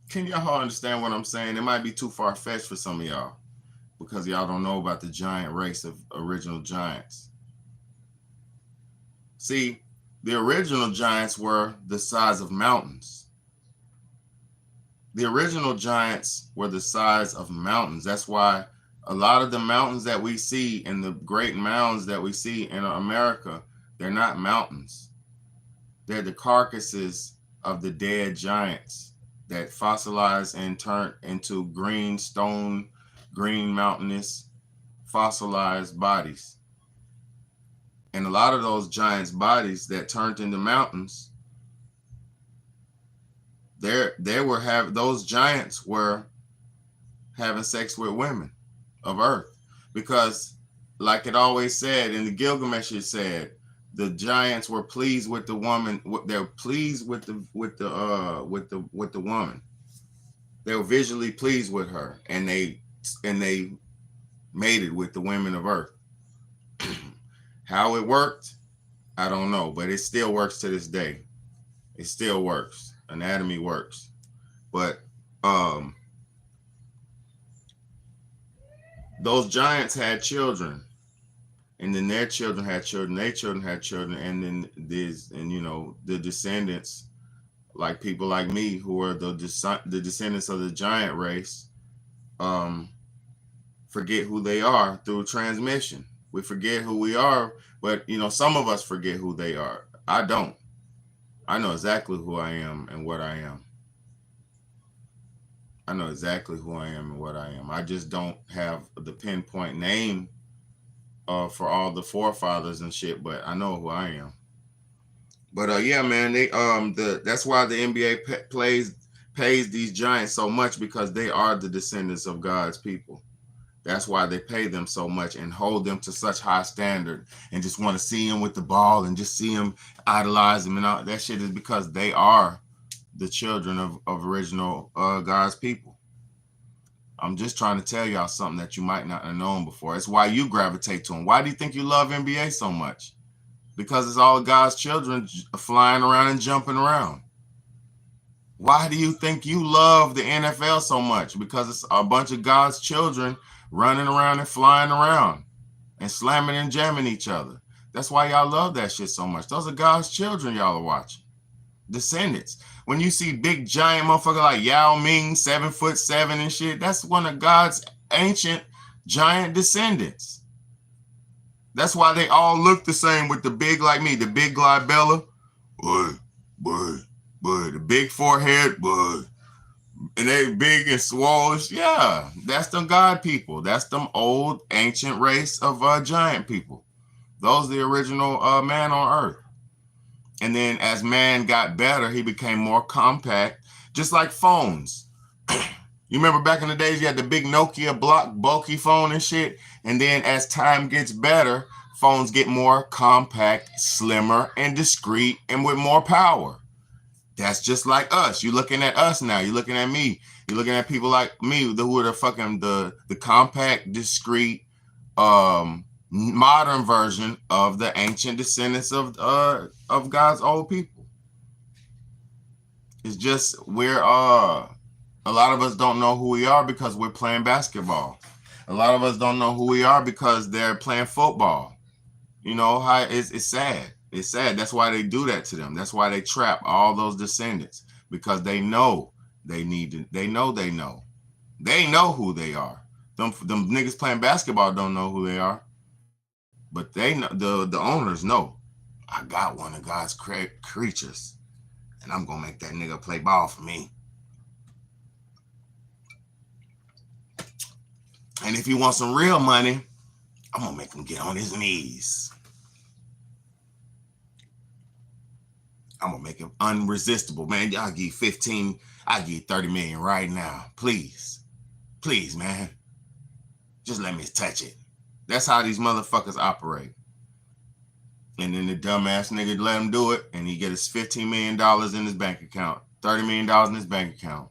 Can y'all understand what I'm saying? It might be too far-fetched for some of y'all because y'all don't know about the giant race of original giants. See, the original giants were the size of mountains. The original giants were the size of mountains. That's why a lot of the mountains that we see and the great mounds that we see in America, they're not mountains. They're the carcasses of the dead giants that fossilized and turned into green stone, green mountainous fossilized bodies. And a lot of those giants' bodies that turned into mountains, those giants were having sex with women of Earth, because, like it always said in the Gilgamesh, it said the giants were pleased with the woman. They're pleased with the woman. They were visually pleased with her, and they mated with the women of Earth. How it worked, I don't know, but it still works to this day. It still works. Anatomy works. But those giants had children, and then their children had children, their children had children, and then the descendants, like people like me who are the descendants of the giant race, forget who they are through transmission. We forget who we are, but some of us forget who they are. I don't. I know exactly who I am and what I am. I know exactly who I am and what I am. I just don't have the pinpoint name for all the forefathers and shit, but I know who I am. But yeah, man, that's why the NBA pays these giants so much, because they are the descendants of God's people. That's why they pay them so much and hold them to such high standard, and just want to see them with the ball and just see them, idolize them, and all that shit, is because they are the children of original God's people. I'm just trying to tell y'all something that you might not have known before. It's why you gravitate to them. Why do you think you love NBA so much? Because it's all God's children flying around and jumping around. Why do you think you love the NFL so much? Because it's a bunch of God's children running around and flying around and slamming and jamming each other. That's why y'all love that shit so much. Those are God's children y'all are watching. Descendants. When you see big giant motherfucker like Yao Ming, 7'7" and shit, that's one of God's ancient giant descendants. That's why they all look the same, with the big, like me, the big glabella, the big forehead, and they big and swole. Yeah, that's them God people. That's them old ancient race of giant people. Those are the original man on Earth. And then as man got better, he became more compact, just like phones. You remember back in the days, you had the big Nokia block bulky phone and shit. And then as time gets better, phones get more compact, slimmer, and discreet, and with more power. That's just like us. You're looking at us now. You're looking at me. You're looking at people like me who are the fucking the compact, discreet, modern version of the ancient descendants of God's old people. It's just we're a lot of us don't know who we are because we're playing basketball. A lot of us don't know who we are because they're playing football. You know how it's sad. It's sad. That's why they do that to them. That's why they trap all those descendants, because they know they need to. They know who they are. Them niggas playing basketball don't know who they are, but they know. The owners know. I got one of God's creatures, and I'm gonna make that nigga play ball for me. And if he wants some real money, I'm gonna make him get on his knees. I'm gonna make him unresistible, man. Y'all give 15, I give 30 million right now. Please, man. Just let me touch it. That's how these motherfuckers operate. And then the dumbass nigga let him do it, and he get his $15 million in his bank account, $30 million in his bank account.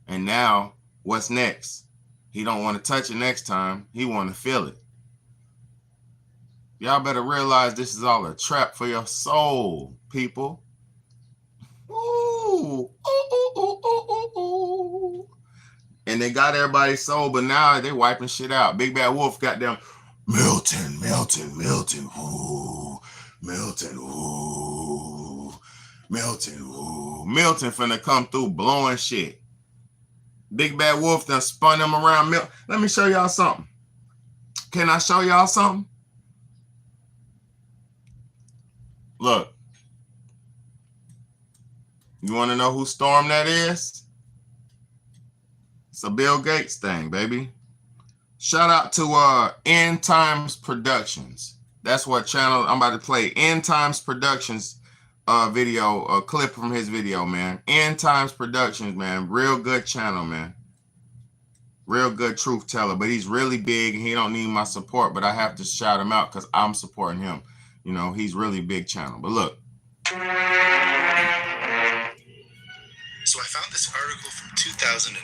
And now, what's next? He don't want to touch it next time. He want to feel it. Y'all better realize this is all a trap for your soul, people. Ooh. And they got everybody's soul, but now they wiping shit out. Big Bad Wolf got them Milton. Ooh, Milton. Ooh, Milton. Ooh, Milton finna come through blowing shit. Big Bad Wolf done spun them around. Let me show y'all something. Can I show y'all something? Look. You want to know whose storm that is? It's a Bill Gates thing, baby. Shout out to End Times Productions. That's what channel I'm about to play. End Times Productions video, a clip from his video, man. End Times Productions, man. Real good channel, man. Real good truth teller, but he's really big and he don't need my support, but I have to shout him out because I'm supporting him. You know, he's really big channel. But look. So I found this article from 2009,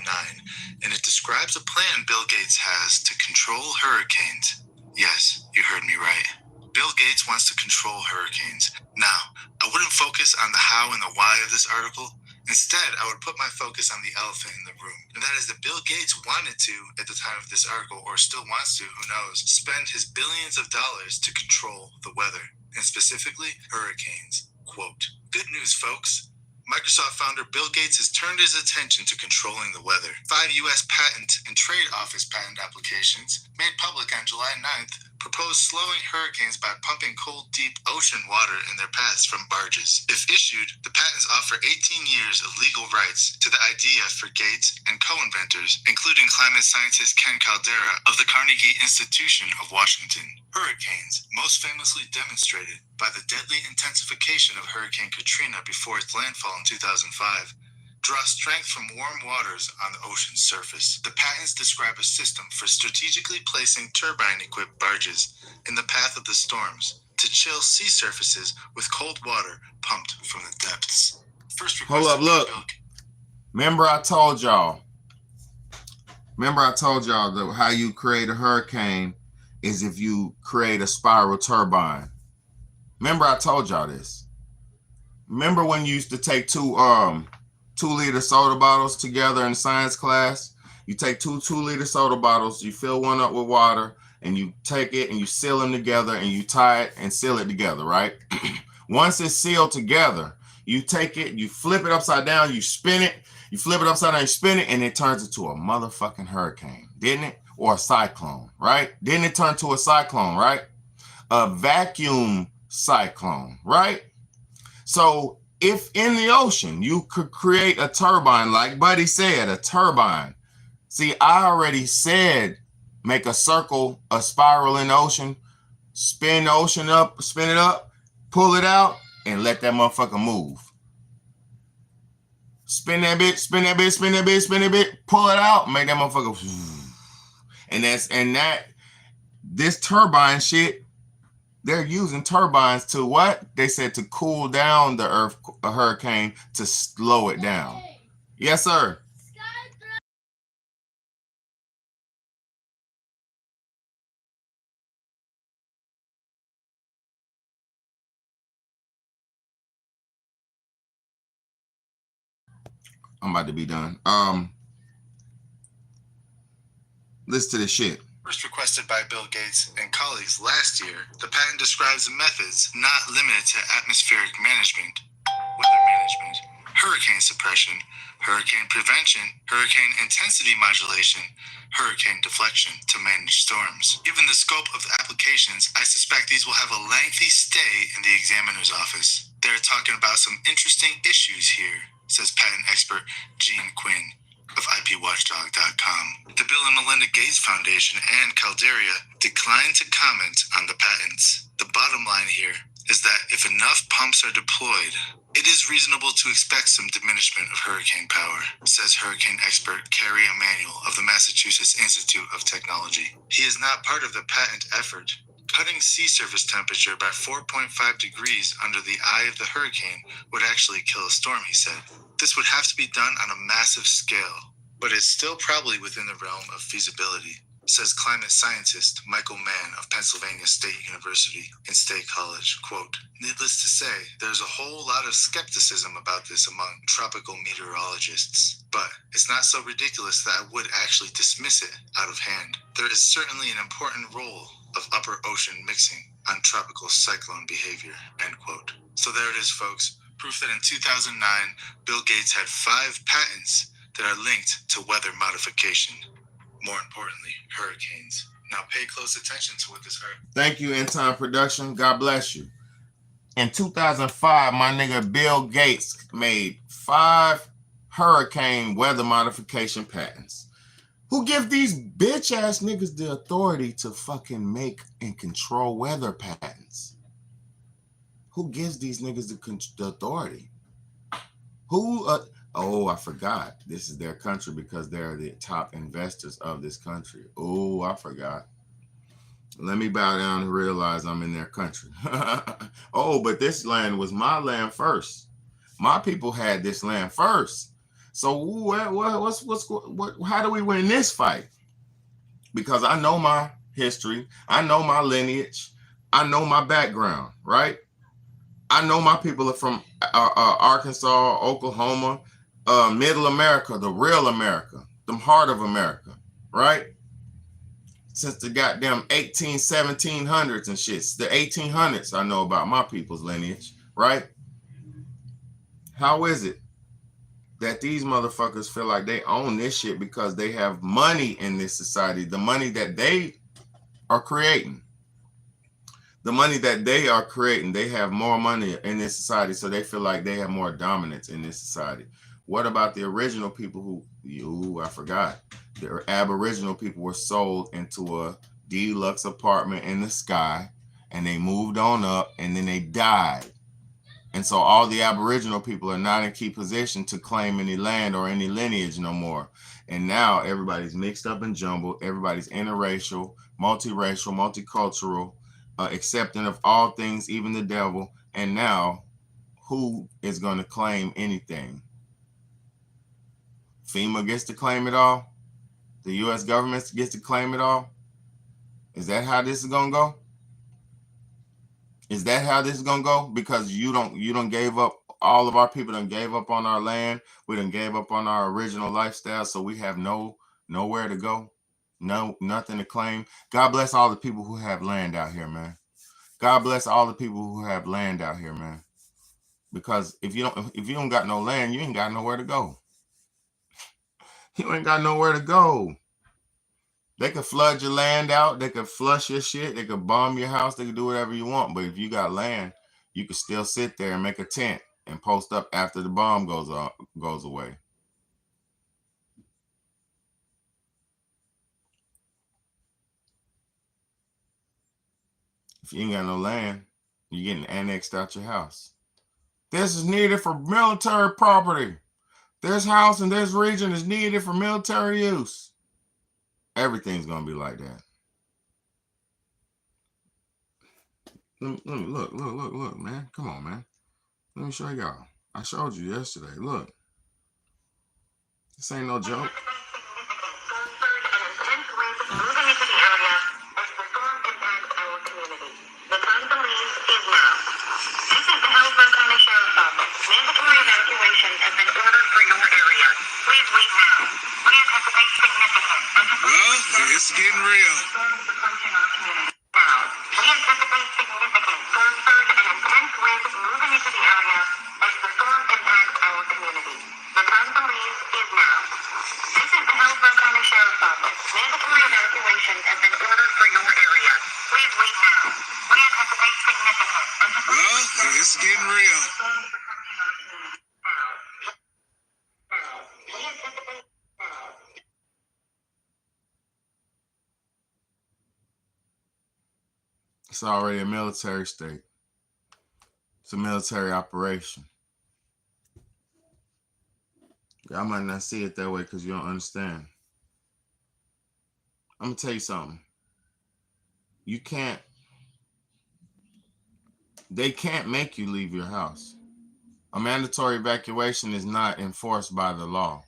and it describes a plan Bill Gates has to control hurricanes. Yes, you heard me right. Bill Gates wants to control hurricanes. Now, I wouldn't focus on the how and the why of this article. Instead, I would put my focus on the elephant in the room. And that is that Bill Gates wanted to, at the time of this article, or still wants to, who knows, spend his billions of dollars to control the weather, and specifically hurricanes. Quote, "Good news, folks. Microsoft founder Bill Gates has turned his attention to controlling the weather. 5 U.S. Patent and Trade Office patent applications, made public on July 9th, propose slowing hurricanes by pumping cold, deep ocean water in their paths from barges. If issued, the patents offer 18 years of legal rights to the idea for Gates and co-inventors, including climate scientist Ken Caldera of the Carnegie Institution of Washington. Hurricanes, most famously demonstrated by the deadly intensification of Hurricane Katrina before its landfall in 2005, draw strength from warm waters on the ocean's surface. The patents describe a system for strategically placing turbine-equipped barges in the path of the storms to chill sea surfaces with cold water pumped from the depths." First Hold up, look. Remember I told y'all that how you create a hurricane is if you create a spiral turbine. Remember I told y'all this. Remember when you used to take 2-liter soda bottles together in science class? You take two 2-liter soda bottles, you fill one up with water, and you take it and you seal them together and you tie it and seal it together, right? Once it's sealed together, you take it, you flip it upside down, you spin it, you flip it upside down, you spin it, and it turns into a motherfucking hurricane, didn't it? Or a cyclone, right? Didn't it turn to a cyclone, right? A vacuum cyclone, right? So if in the ocean you could create a turbine, like Buddy said, a turbine. See, I already said make a circle, a spiral in the ocean, spin the ocean up, spin it up, pull it out, and let that motherfucker move. Spin that bit, spin that bit, spin that bit, spin that bit, pull it out, make that motherfucker. And this turbine shit They're using turbines to what? They said to cool down the hurricane to slow it down. Yes, sir. I'm about to be done. Listen to this shit. First requested by Bill Gates and colleagues last year, the patent describes methods not limited to atmospheric management, weather management, hurricane suppression, hurricane prevention, hurricane intensity modulation, hurricane deflection to manage storms. Given the scope of the applications, I suspect these will have a lengthy stay in the examiner's office. They're talking about some interesting issues here, says patent expert Gene Quinn of IPWatchdog.com. The Bill and Melinda Gates Foundation and Calderia declined to comment on the patents. The bottom line here is that if enough pumps are deployed, it is reasonable to expect some diminishment of hurricane power, says hurricane expert Kerry Emanuel of the Massachusetts Institute of Technology. He is not part of the patent effort. Cutting sea surface temperature by 4.5 degrees under the eye of the hurricane would actually kill a storm, he said. This would have to be done on a massive scale, but is still probably within the realm of feasibility, says climate scientist Michael Mann of Pennsylvania State University in State College. Quote, needless to say, there's a whole lot of skepticism about this among tropical meteorologists, but it's not so ridiculous that I would actually dismiss it out of hand. There is certainly an important role of upper ocean mixing on tropical cyclone behavior, end quote. So there it is, folks. Proof that in 2009, Bill Gates had 5 patents that are linked to weather modification. More importantly, hurricanes. Now pay close attention to what this hurt. Thank you, In Time Production. God bless you. In 2005, my nigga Bill Gates made 5 hurricane weather modification patents. Who give these bitch ass niggas the authority to fucking make and control weather patents? Who gives these niggas the authority? Who? Oh, I forgot. This is their country because they're the top investors of this country. Oh, I forgot. Let me bow down and realize I'm in their country. Oh, but this land was my land first. My people had this land first. So how do we win this fight? Because I know my history. I know my lineage. I know my background, right? I know my people are from Arkansas, Oklahoma, middle America, the real America, the heart of America, right? Since the goddamn 1700s and shit. The 1800s, I know about my people's lineage, right? How is it that these motherfuckers feel like they own this shit because they have money in this society, the money that they are creating? The money that they are creating, they have more money in this society, so they feel like they have more dominance in this society. What about the original people I forgot. The Aboriginal people were sold into a deluxe apartment in the sky, and they moved on up, and then they died. And so all the Aboriginal people are not in key position to claim any land or any lineage no more. And now everybody's mixed up and jumbled. Everybody's interracial, multiracial, multicultural, accepting of all things, even the devil. And now, who is going to claim anything? FEMA gets to claim it all? The U.S. government gets to claim it all? Is that how this is going to go? Is that how this is going to go? Because you don't gave up, all of our people done gave up on our land. We done gave up on our original lifestyle, so we have nowhere to go. Nothing to claim. God bless all the people who have land out here, man. God bless all the people who have land out here, man. Because if you don't got no land, you ain't got nowhere to go. You ain't got nowhere to go. They could flood your land out. They could flush your shit. They could bomb your house. They could do whatever you want. But if you got land, you could still sit there and make a tent and post up after the bomb goes away. If you ain't got no land, you're getting annexed out your house. This is needed for military property. This house in this region is needed for military use. Everything's going to be like that. Let me look, man. Come on, man. Let me show y'all. I showed you yesterday. Look. This ain't no joke. Well, it's getting real. Well, it's getting real. It's already a military state. It's a military operation. Y'all might not see it that way because you don't understand. I'm going to tell you something. They can't make you leave your house. A mandatory evacuation is not enforced by the law.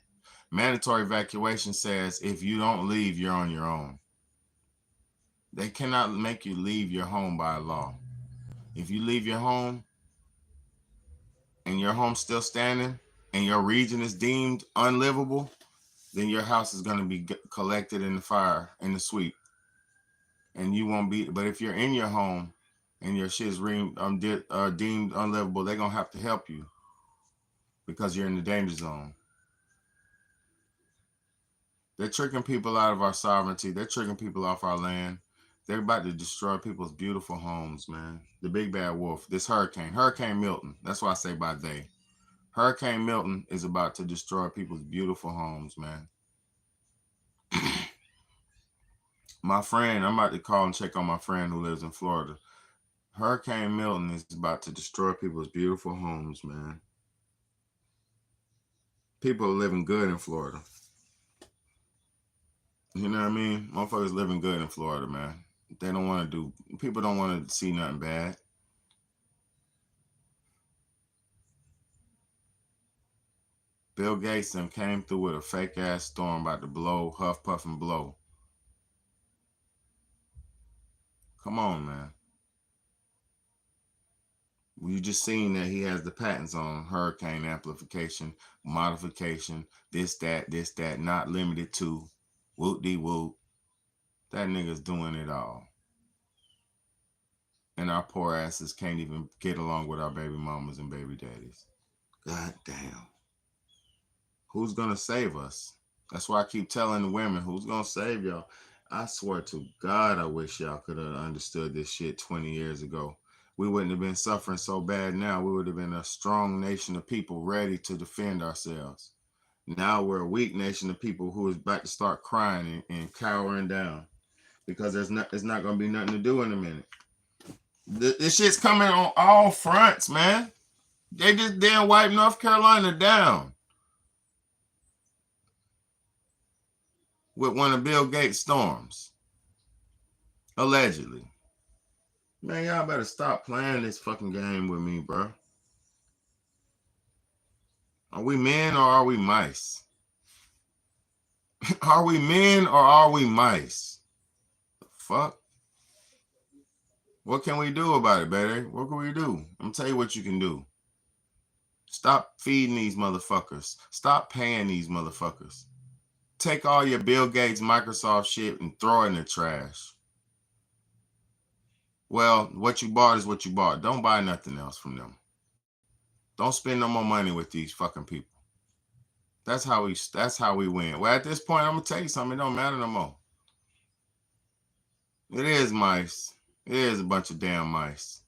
Mandatory evacuation says if you don't leave, you're on your own. They cannot make you leave your home by law. If you leave your home and your home's still standing and your region is deemed unlivable, then your house is going to be collected in the fire, in the sweep. And you won't be, but if you're in your home and your shit is deemed unlivable, they're going to have to help you because you're in the danger zone. They're tricking people out of our sovereignty. They're tricking people off our land. They're about to destroy people's beautiful homes, man. The big bad wolf, this Hurricane Milton. That's why I say by they. Hurricane Milton is about to destroy people's beautiful homes, man. My friend, I'm about to call and check on my friend who lives in Florida. Hurricane Milton is about to destroy people's beautiful homes, man. People are living good in Florida. You know what I mean? Motherfuckers living good in Florida, man. People don't want to see nothing bad. Bill Gates them came through with a fake ass storm about to blow, huff, puff, and blow. Come on, man. You just seen that he has the patents on hurricane amplification, modification, this, that, not limited to, whoop-de-whoop. That nigga's doing it all. And our poor asses can't even get along with our baby mamas and baby daddies. God damn. Who's going to save us? That's why I keep telling the women, who's going to save y'all? I swear to God, I wish y'all could have understood this shit 20 years ago. We wouldn't have been suffering so bad now. We would have been a strong nation of people ready to defend ourselves. Now we're a weak nation of people who is about to start crying and cowering down because it's not going to be nothing to do in a minute. This shit's coming on all fronts, man. They just damn wiped North Carolina down with one of Bill Gates' storms. Allegedly. Man, y'all better stop playing this fucking game with me, bro. Are we men or are we mice? Are we men or are we mice? The fuck? What can we do about it, baby? What can we do? I'm gonna tell you what you can do. Stop feeding these motherfuckers. Stop paying these motherfuckers. Take all your Bill Gates, Microsoft shit and throw it in the trash. Well, what you bought is what you bought. Don't buy nothing else from them. Don't spend no more money with these fucking people. That's how we win. Well, at this point, I'm gonna tell you something. It don't matter no more. It is mice. It is a bunch of damn mice.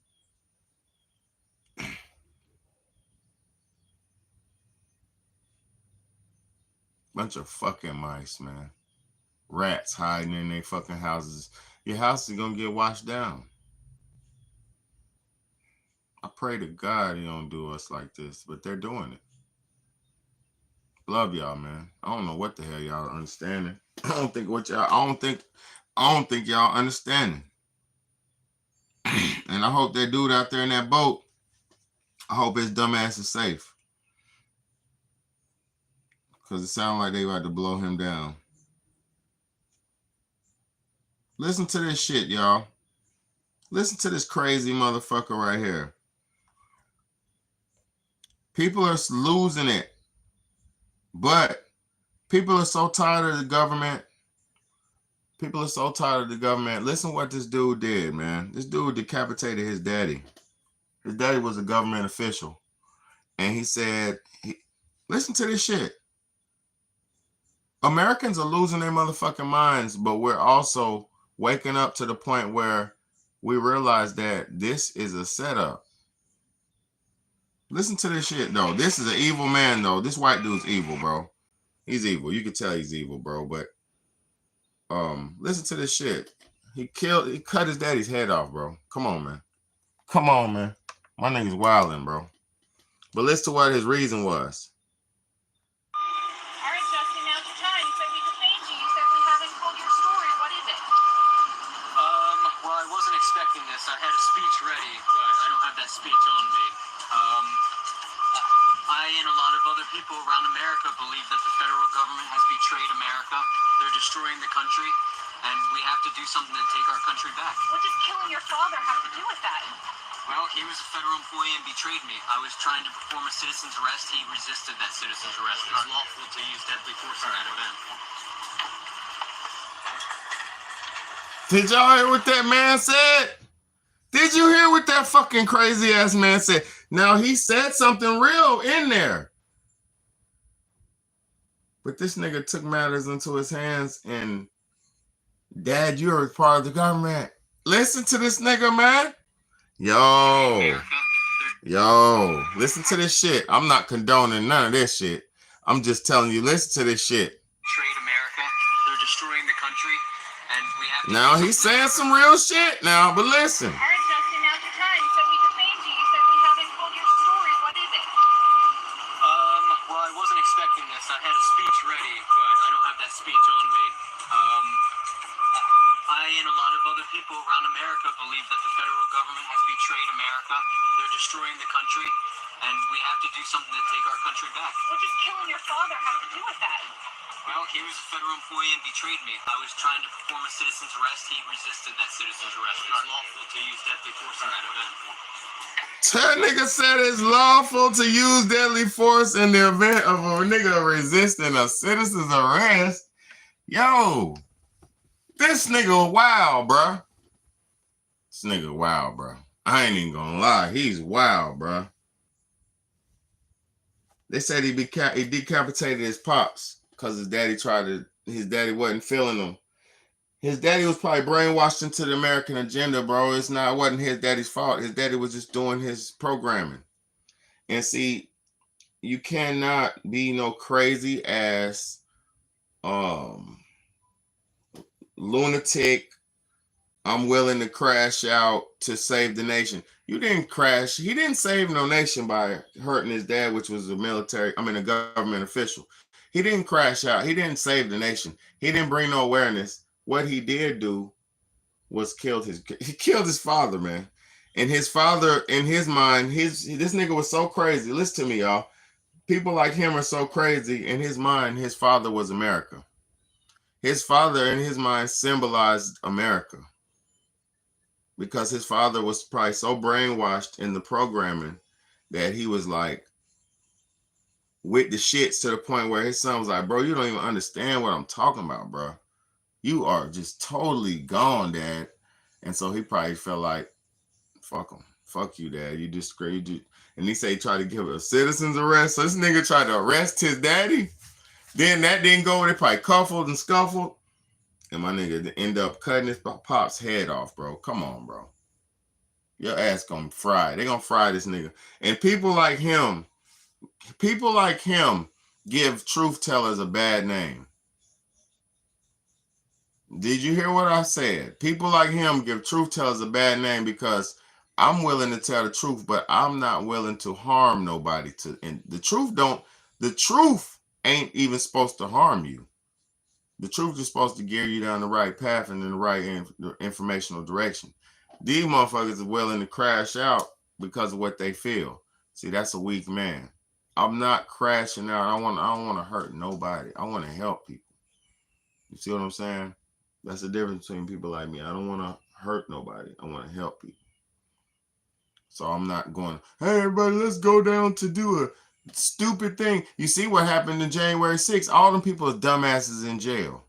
Bunch of fucking mice, man. Rats hiding in their fucking houses. Your house is gonna get washed down. I pray to God he don't do us like this, but they're doing it. Love y'all, man. I don't know what the hell y'all understanding. I don't think y'all understanding. And I hope that dude out there in that boat, I hope his dumb ass is safe. Because it sounds like they about to blow him down. Listen to this shit, y'all. Listen to this crazy motherfucker right here. People are losing it. But people are so tired of the government. People are so tired of the government. Listen what this dude did, man. This dude decapitated his daddy. His daddy was a government official. And he said, listen to this shit. Americans are losing their motherfucking minds, but we're also waking up to the point where we realize that this is a setup. Listen to this shit, though. This is an evil man, though. This white dude's evil, bro. He's evil. You can tell he's evil, bro. But listen to this shit. He cut his daddy's head off, bro. Come on, man. Come on, man. My nigga's wilding, bro. But listen to what his reason was. All right, Justin, now's your time. You said we defamed you. You said we haven't told your story. What is it? Well, I wasn't expecting this. I had a speech ready, but I don't have that speech on me. I and a lot of other people around America believe that the federal government has betrayed America. They're destroying the country, and we have to do something to take our country back. What does killing your father have to do with that? Well, he was a federal employee and betrayed me. I was trying to perform a citizen's arrest. He resisted that citizen's arrest. It's lawful to use deadly force in that event. Did y'all hear what that man said? Did you hear what that fucking crazy ass man said? Now, he said something real in there. But this nigga took matters into his hands and, Dad, you're a part of the government. Listen to this nigga, man. Yo, listen to this shit. I'm not condoning none of this shit. I'm just telling you, listen to this shit. Betrayed America. They're destroying the country, and we have to. Now, he's saying some real shit now, but listen. All right, Justin, now's your time. You said we defamed you. You said we haven't told your story. What is it? Well, I wasn't expecting this. I had a speech ready, but I don't have that speech on me. I and a lot of other people around America believe that the federal government has betrayed America. They're destroying the country, and we have to do something to take our country back. What does killing your father have to do with that? Well, he was a federal employee and betrayed me. I was trying to perform a citizen's arrest. He resisted that citizen's arrest. It's lawful to use deadly force in that event. That nigga said it's lawful to use deadly force in the event of a nigga resisting a citizen's arrest. Yo, this nigga wild, bro. This nigga wild, bro. I ain't even gonna lie. He's wild, bro. They said he decapitated his pops because his daddy wasn't feeling him. His daddy was probably brainwashed into the American agenda, bro. It wasn't his daddy's fault. His daddy was just doing his programming. And see, you cannot be no crazy ass lunatic. I'm willing to crash out to save the nation. You didn't crash. He didn't save no nation by hurting his dad, which was a government official. He didn't crash out. He didn't save the nation. He didn't bring no awareness. What he did do was he killed his father, man. And his father, in his mind, this nigga was so crazy. Listen to me, y'all. People like him are so crazy. In his mind, his father was America. His father, in his mind, symbolized America. Because his father was probably so brainwashed in the programming that he was like with the shits to the point where his son was like, bro, you don't even understand what I'm talking about, bro. You are just totally gone, Dad. And so he probably felt like, fuck him. Fuck you, Dad. You just screwed you. And he said he tried to give a citizen's arrest. So this nigga tried to arrest his daddy. Then that didn't go. They probably cuffled and scuffled. And my nigga end up cutting his pop's head off, bro. Come on, bro. Your ass gonna fry. They gonna fry this nigga. And people like him give truth tellers a bad name. Did you hear what I said? People like him give truth tellers a bad name because I'm willing to tell the truth, but I'm not willing to harm nobody. And the truth ain't even supposed to harm you. The truth is supposed to gear you down the right path and in the right informational direction. These motherfuckers are willing to crash out because of what they feel. See, that's a weak man. I'm not crashing out. I don't want to hurt nobody. I want to help people. You see what I'm saying? That's the difference between people like me. I don't want to hurt nobody. I want to help people. So I'm not going, hey, everybody, let's go down to do a stupid thing. You see what happened in January 6th? All them people are dumbasses in jail.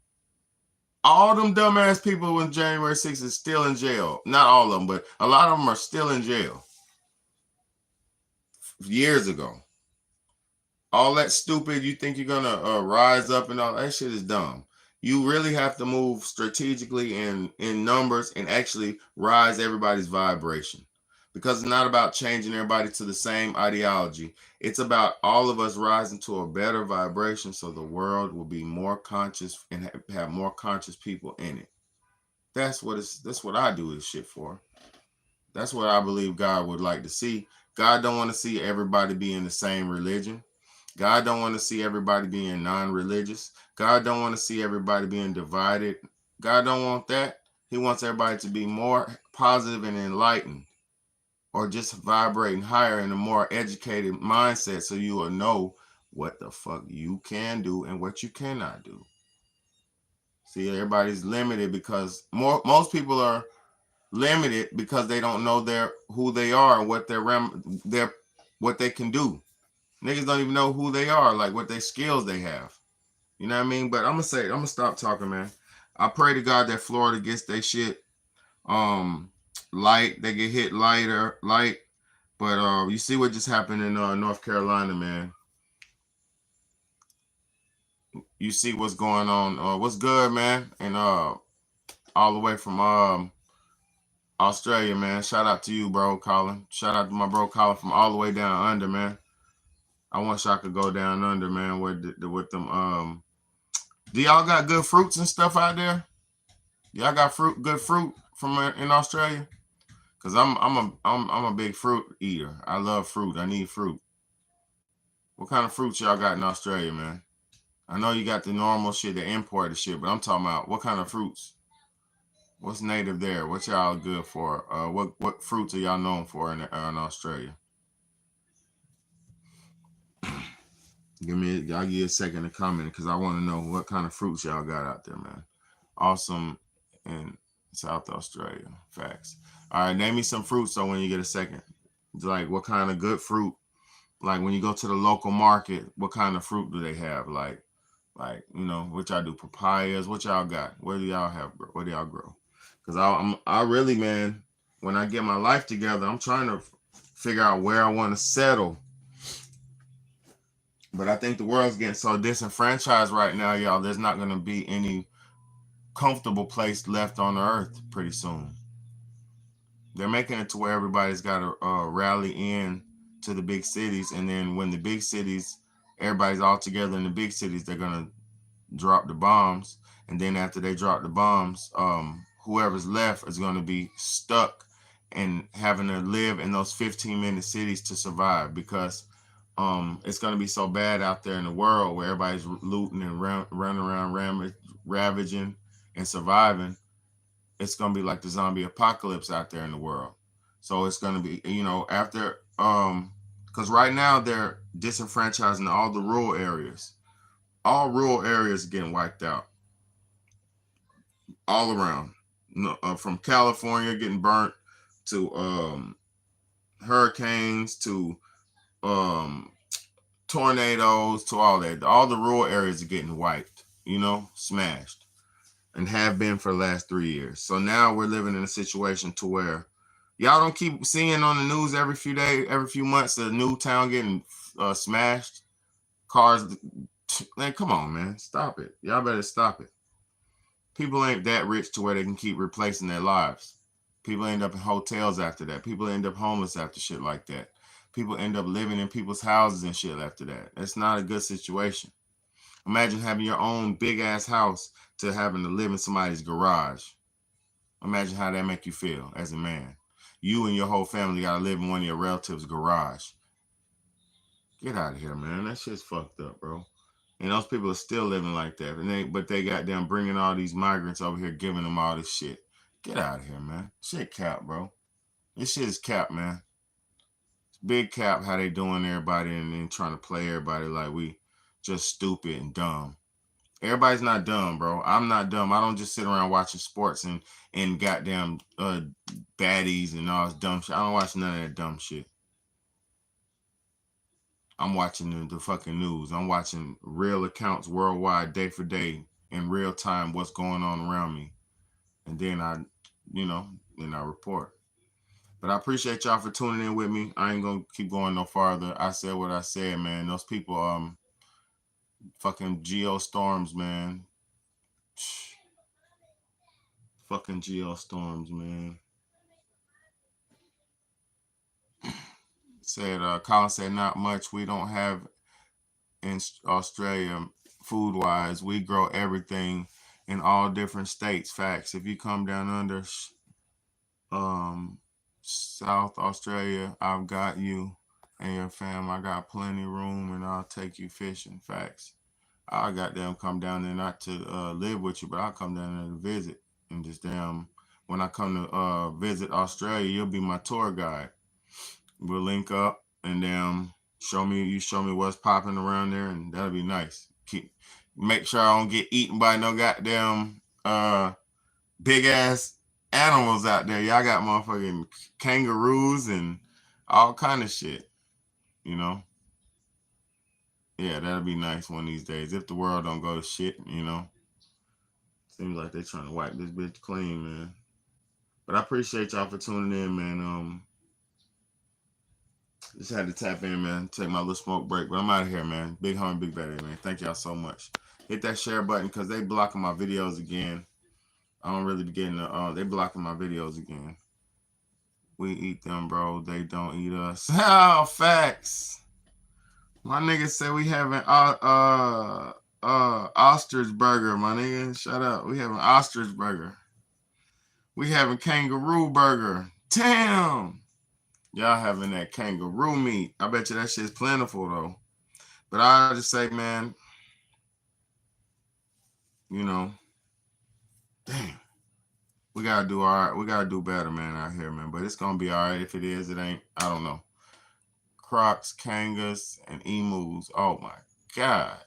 All them dumbass people in January 6th is still in jail. Not all of them, but a lot of them are still in jail. Years ago. All that stupid, you think you're going to rise up and all that shit is dumb. You really have to move strategically in numbers and actually rise everybody's vibration. Because it's not about changing everybody to the same ideology. It's about all of us rising to a better vibration so the world will be more conscious and have more conscious people in it. That's what I do this shit for. That's what I believe God would like to see. God don't want to see everybody be in the same religion. God don't want to see everybody being non-religious. God don't want to see everybody being divided. God don't want that. He wants everybody to be more positive and enlightened, or just vibrating higher in a more educated mindset so you will know what the fuck you can do and what you cannot do. See, everybody's limited because most people are limited because they don't know who they are and what what they can do. Niggas don't even know who they are, like what their skills they have. You know what I mean? But I'm gonna stop talking, man. I pray to God that Florida gets their shit light. They get hit light. But you see what just happened in North Carolina, man. You see what's going on. What's good, man? And all the way from Australia, man. Shout out to you, bro, Colin. Shout out to my bro Colin from all the way down under, man. I wish I could go down under, man, with them. Do y'all got good fruits and stuff out there? Y'all got good fruit from in Australia? Cause I'm a big fruit eater. I love fruit. I need fruit. What kind of fruits y'all got in Australia, man? I know you got the normal shit, the imported shit, but I'm talking about what kind of fruits? What's native there? What y'all good for? What fruits are y'all known for in Australia? I'll give you a second to comment because I want to know what kind of fruits y'all got out there, man. Awesome in South Australia. Facts. All right, name me some fruits so when you get a second. It's like what kind of good fruit? Like when you go to the local market, what kind of fruit do they have? Like you know, what y'all do? Papayas? What y'all got? What do y'all have? What do y'all grow? Because I really, man, when I get my life together, I'm trying to figure out where I want to settle. But I think the world's getting so disenfranchised right now, y'all. There's not going to be any comfortable place left on the earth pretty soon. They're making it to where everybody's got to rally in to the big cities, and then when the big cities, everybody's all together in the big cities, they're going to drop the bombs, and then after they drop the bombs, whoever's left is going to be stuck and having to live in those 15-minute cities to survive because it's going to be so bad out there in the world where everybody's looting and running around ravaging and surviving. It's going to be like the zombie apocalypse out there in the world. So it's going to be, you know, after because right now they're disenfranchising all the rural areas. All rural areas are getting wiped out. All around. From California getting burnt to hurricanes to tornadoes to all that. All the rural areas are getting wiped, you know, smashed, and have been for the last 3 years. So now we're living in a situation to where y'all don't keep seeing on the news every few days, every few months, a new town getting smashed. Cars, man, come on, man. Stop it. Y'all better stop it. People ain't that rich to where they can keep replacing their lives. People end up in hotels after that. People end up homeless after shit like that. People end up living in people's houses and shit after that. It's not a good situation. Imagine having your own big ass house to having to live in somebody's garage. Imagine how that make you feel as a man. You and your whole family gotta live in one of your relatives' garage. Get out of here, man. That shit's fucked up, bro. And those people are still living like that. But they goddamn bringing all these migrants over here, giving them all this shit. Get out of here, man. Shit cap, bro. This shit is cap, man. It's big cap how they doing everybody and then trying to play everybody like we just stupid and dumb. Everybody's not dumb, bro. I'm not dumb. I don't just sit around watching sports and goddamn baddies and all this dumb shit. I don't watch none of that dumb shit. I'm watching the fucking news. I'm watching real accounts worldwide, day for day, in real time, what's going on around me. And then I report. But I appreciate y'all for tuning in with me. I ain't gonna keep going no farther. I said what I said, man. Those people, fucking geostorms, man. Fucking geostorms, man. Colin said, not much. We don't have in Australia food-wise. We grow everything in all different states. Facts. If you come down under South Australia, I've got you and your fam. I got plenty of room and I'll take you fishing. Facts. I got them come down there not to live with you, but I'll come down there to visit. And just when I come to visit Australia, you'll be my tour guide. We'll link up and show me what's popping around there, and that'll be nice. Make sure I don't get eaten by no goddamn big ass animals out there. Y'all got motherfucking kangaroos and all kind of shit, you know. Yeah, that'll be nice one of these days if the world don't go to shit, you know. Seems like they're trying to wipe this bitch clean, man. But I appreciate y'all for tuning in, man. Just had to tap in, man. Take my little smoke break. But I'm out of here, man. Big homie, big baddie, man. Thank y'all so much. Hit that share button because they blocking my videos again. I don't really be getting they blocking my videos again. We eat them, bro. They don't eat us. Oh, facts. My nigga said we having ostrich burger, my nigga. Shut up. We having ostrich burger. We having kangaroo burger. Damn. Y'all having that kangaroo meat. I bet you that shit's plentiful though. But I'll just say, man, you know, damn. We gotta do all right. We gotta do better, man, out here, man. But it's gonna be all right. If it is, it ain't. I don't know. Crocs, kangas, and emus. Oh my God.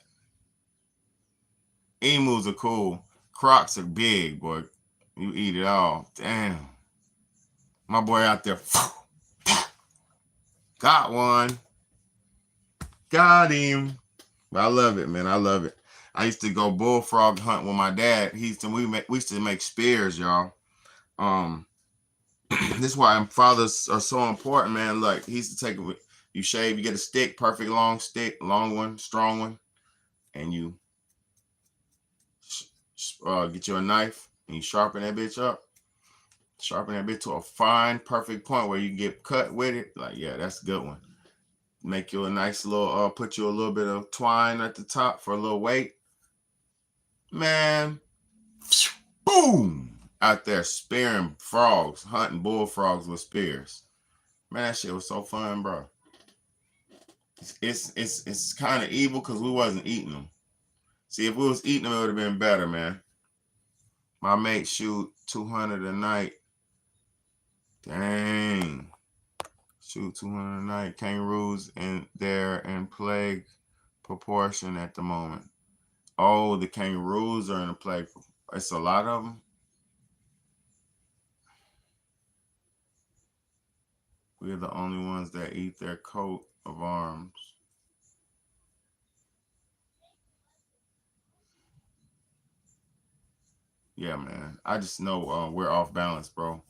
Emus are cool. Crocs are big, boy. You eat it all. Damn. My boy out there. Got one. Got him. But I love it, man. I love it. I used to go bullfrog hunt with my dad. We used to make spears, y'all. This is why fathers are so important, man. Like, he used to take it. You shave, you get a stick, perfect long stick, long one, strong one, and you get you a knife and you sharpen that bitch up. Sharpen that bitch to a fine, perfect point where you get cut with it. Like, yeah, that's a good one. Make you a nice little, put you a little bit of twine at the top for a little weight. Man, boom, out there spearing frogs, hunting bullfrogs with spears. Man, that shit was so fun, bro. It's kind of evil because we wasn't eating them. See, if we was eating them, it would have been better, man. My mate shoot 200 a night. Dang. Shoot 200 a night. Kangaroos they're in plague proportion at the moment. Oh, the kangaroos are in a plague. It's a lot of them. We're the only ones that eat their coat of arms. Yeah, man. I just know we're off balance, bro.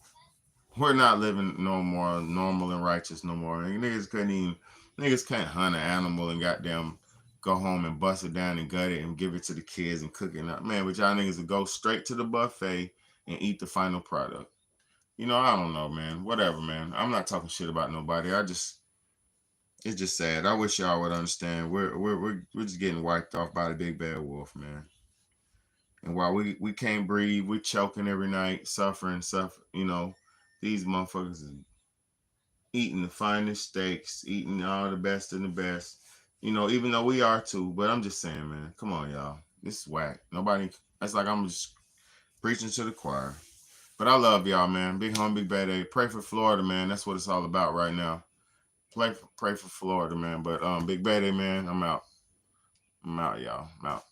We're not living no more normal and righteous no more. Niggas can't hunt an animal and goddamn go home and bust it down and gut it and give it to the kids and cook it up. Man, but y'all niggas will go straight to the buffet and eat the final product. You know, I don't know, man. Whatever, man. I'm not talking shit about nobody. It's just sad. I wish y'all would understand. We're just getting wiped off by the big bad wolf, man. And while we can't breathe, we choking every night, suffering. You know, these motherfuckers is eating the finest steaks, eating all the best and the best. You know, even though we are too. But I'm just saying, man. Come on, y'all. This is whack. That's like I'm just preaching to the choir. But I love y'all, man. Big home, big bad day. Pray for Florida, man. That's what it's all about right now. Pray for Florida, man. But Big Bad Day, man. I'm out. I'm out, y'all. I'm out.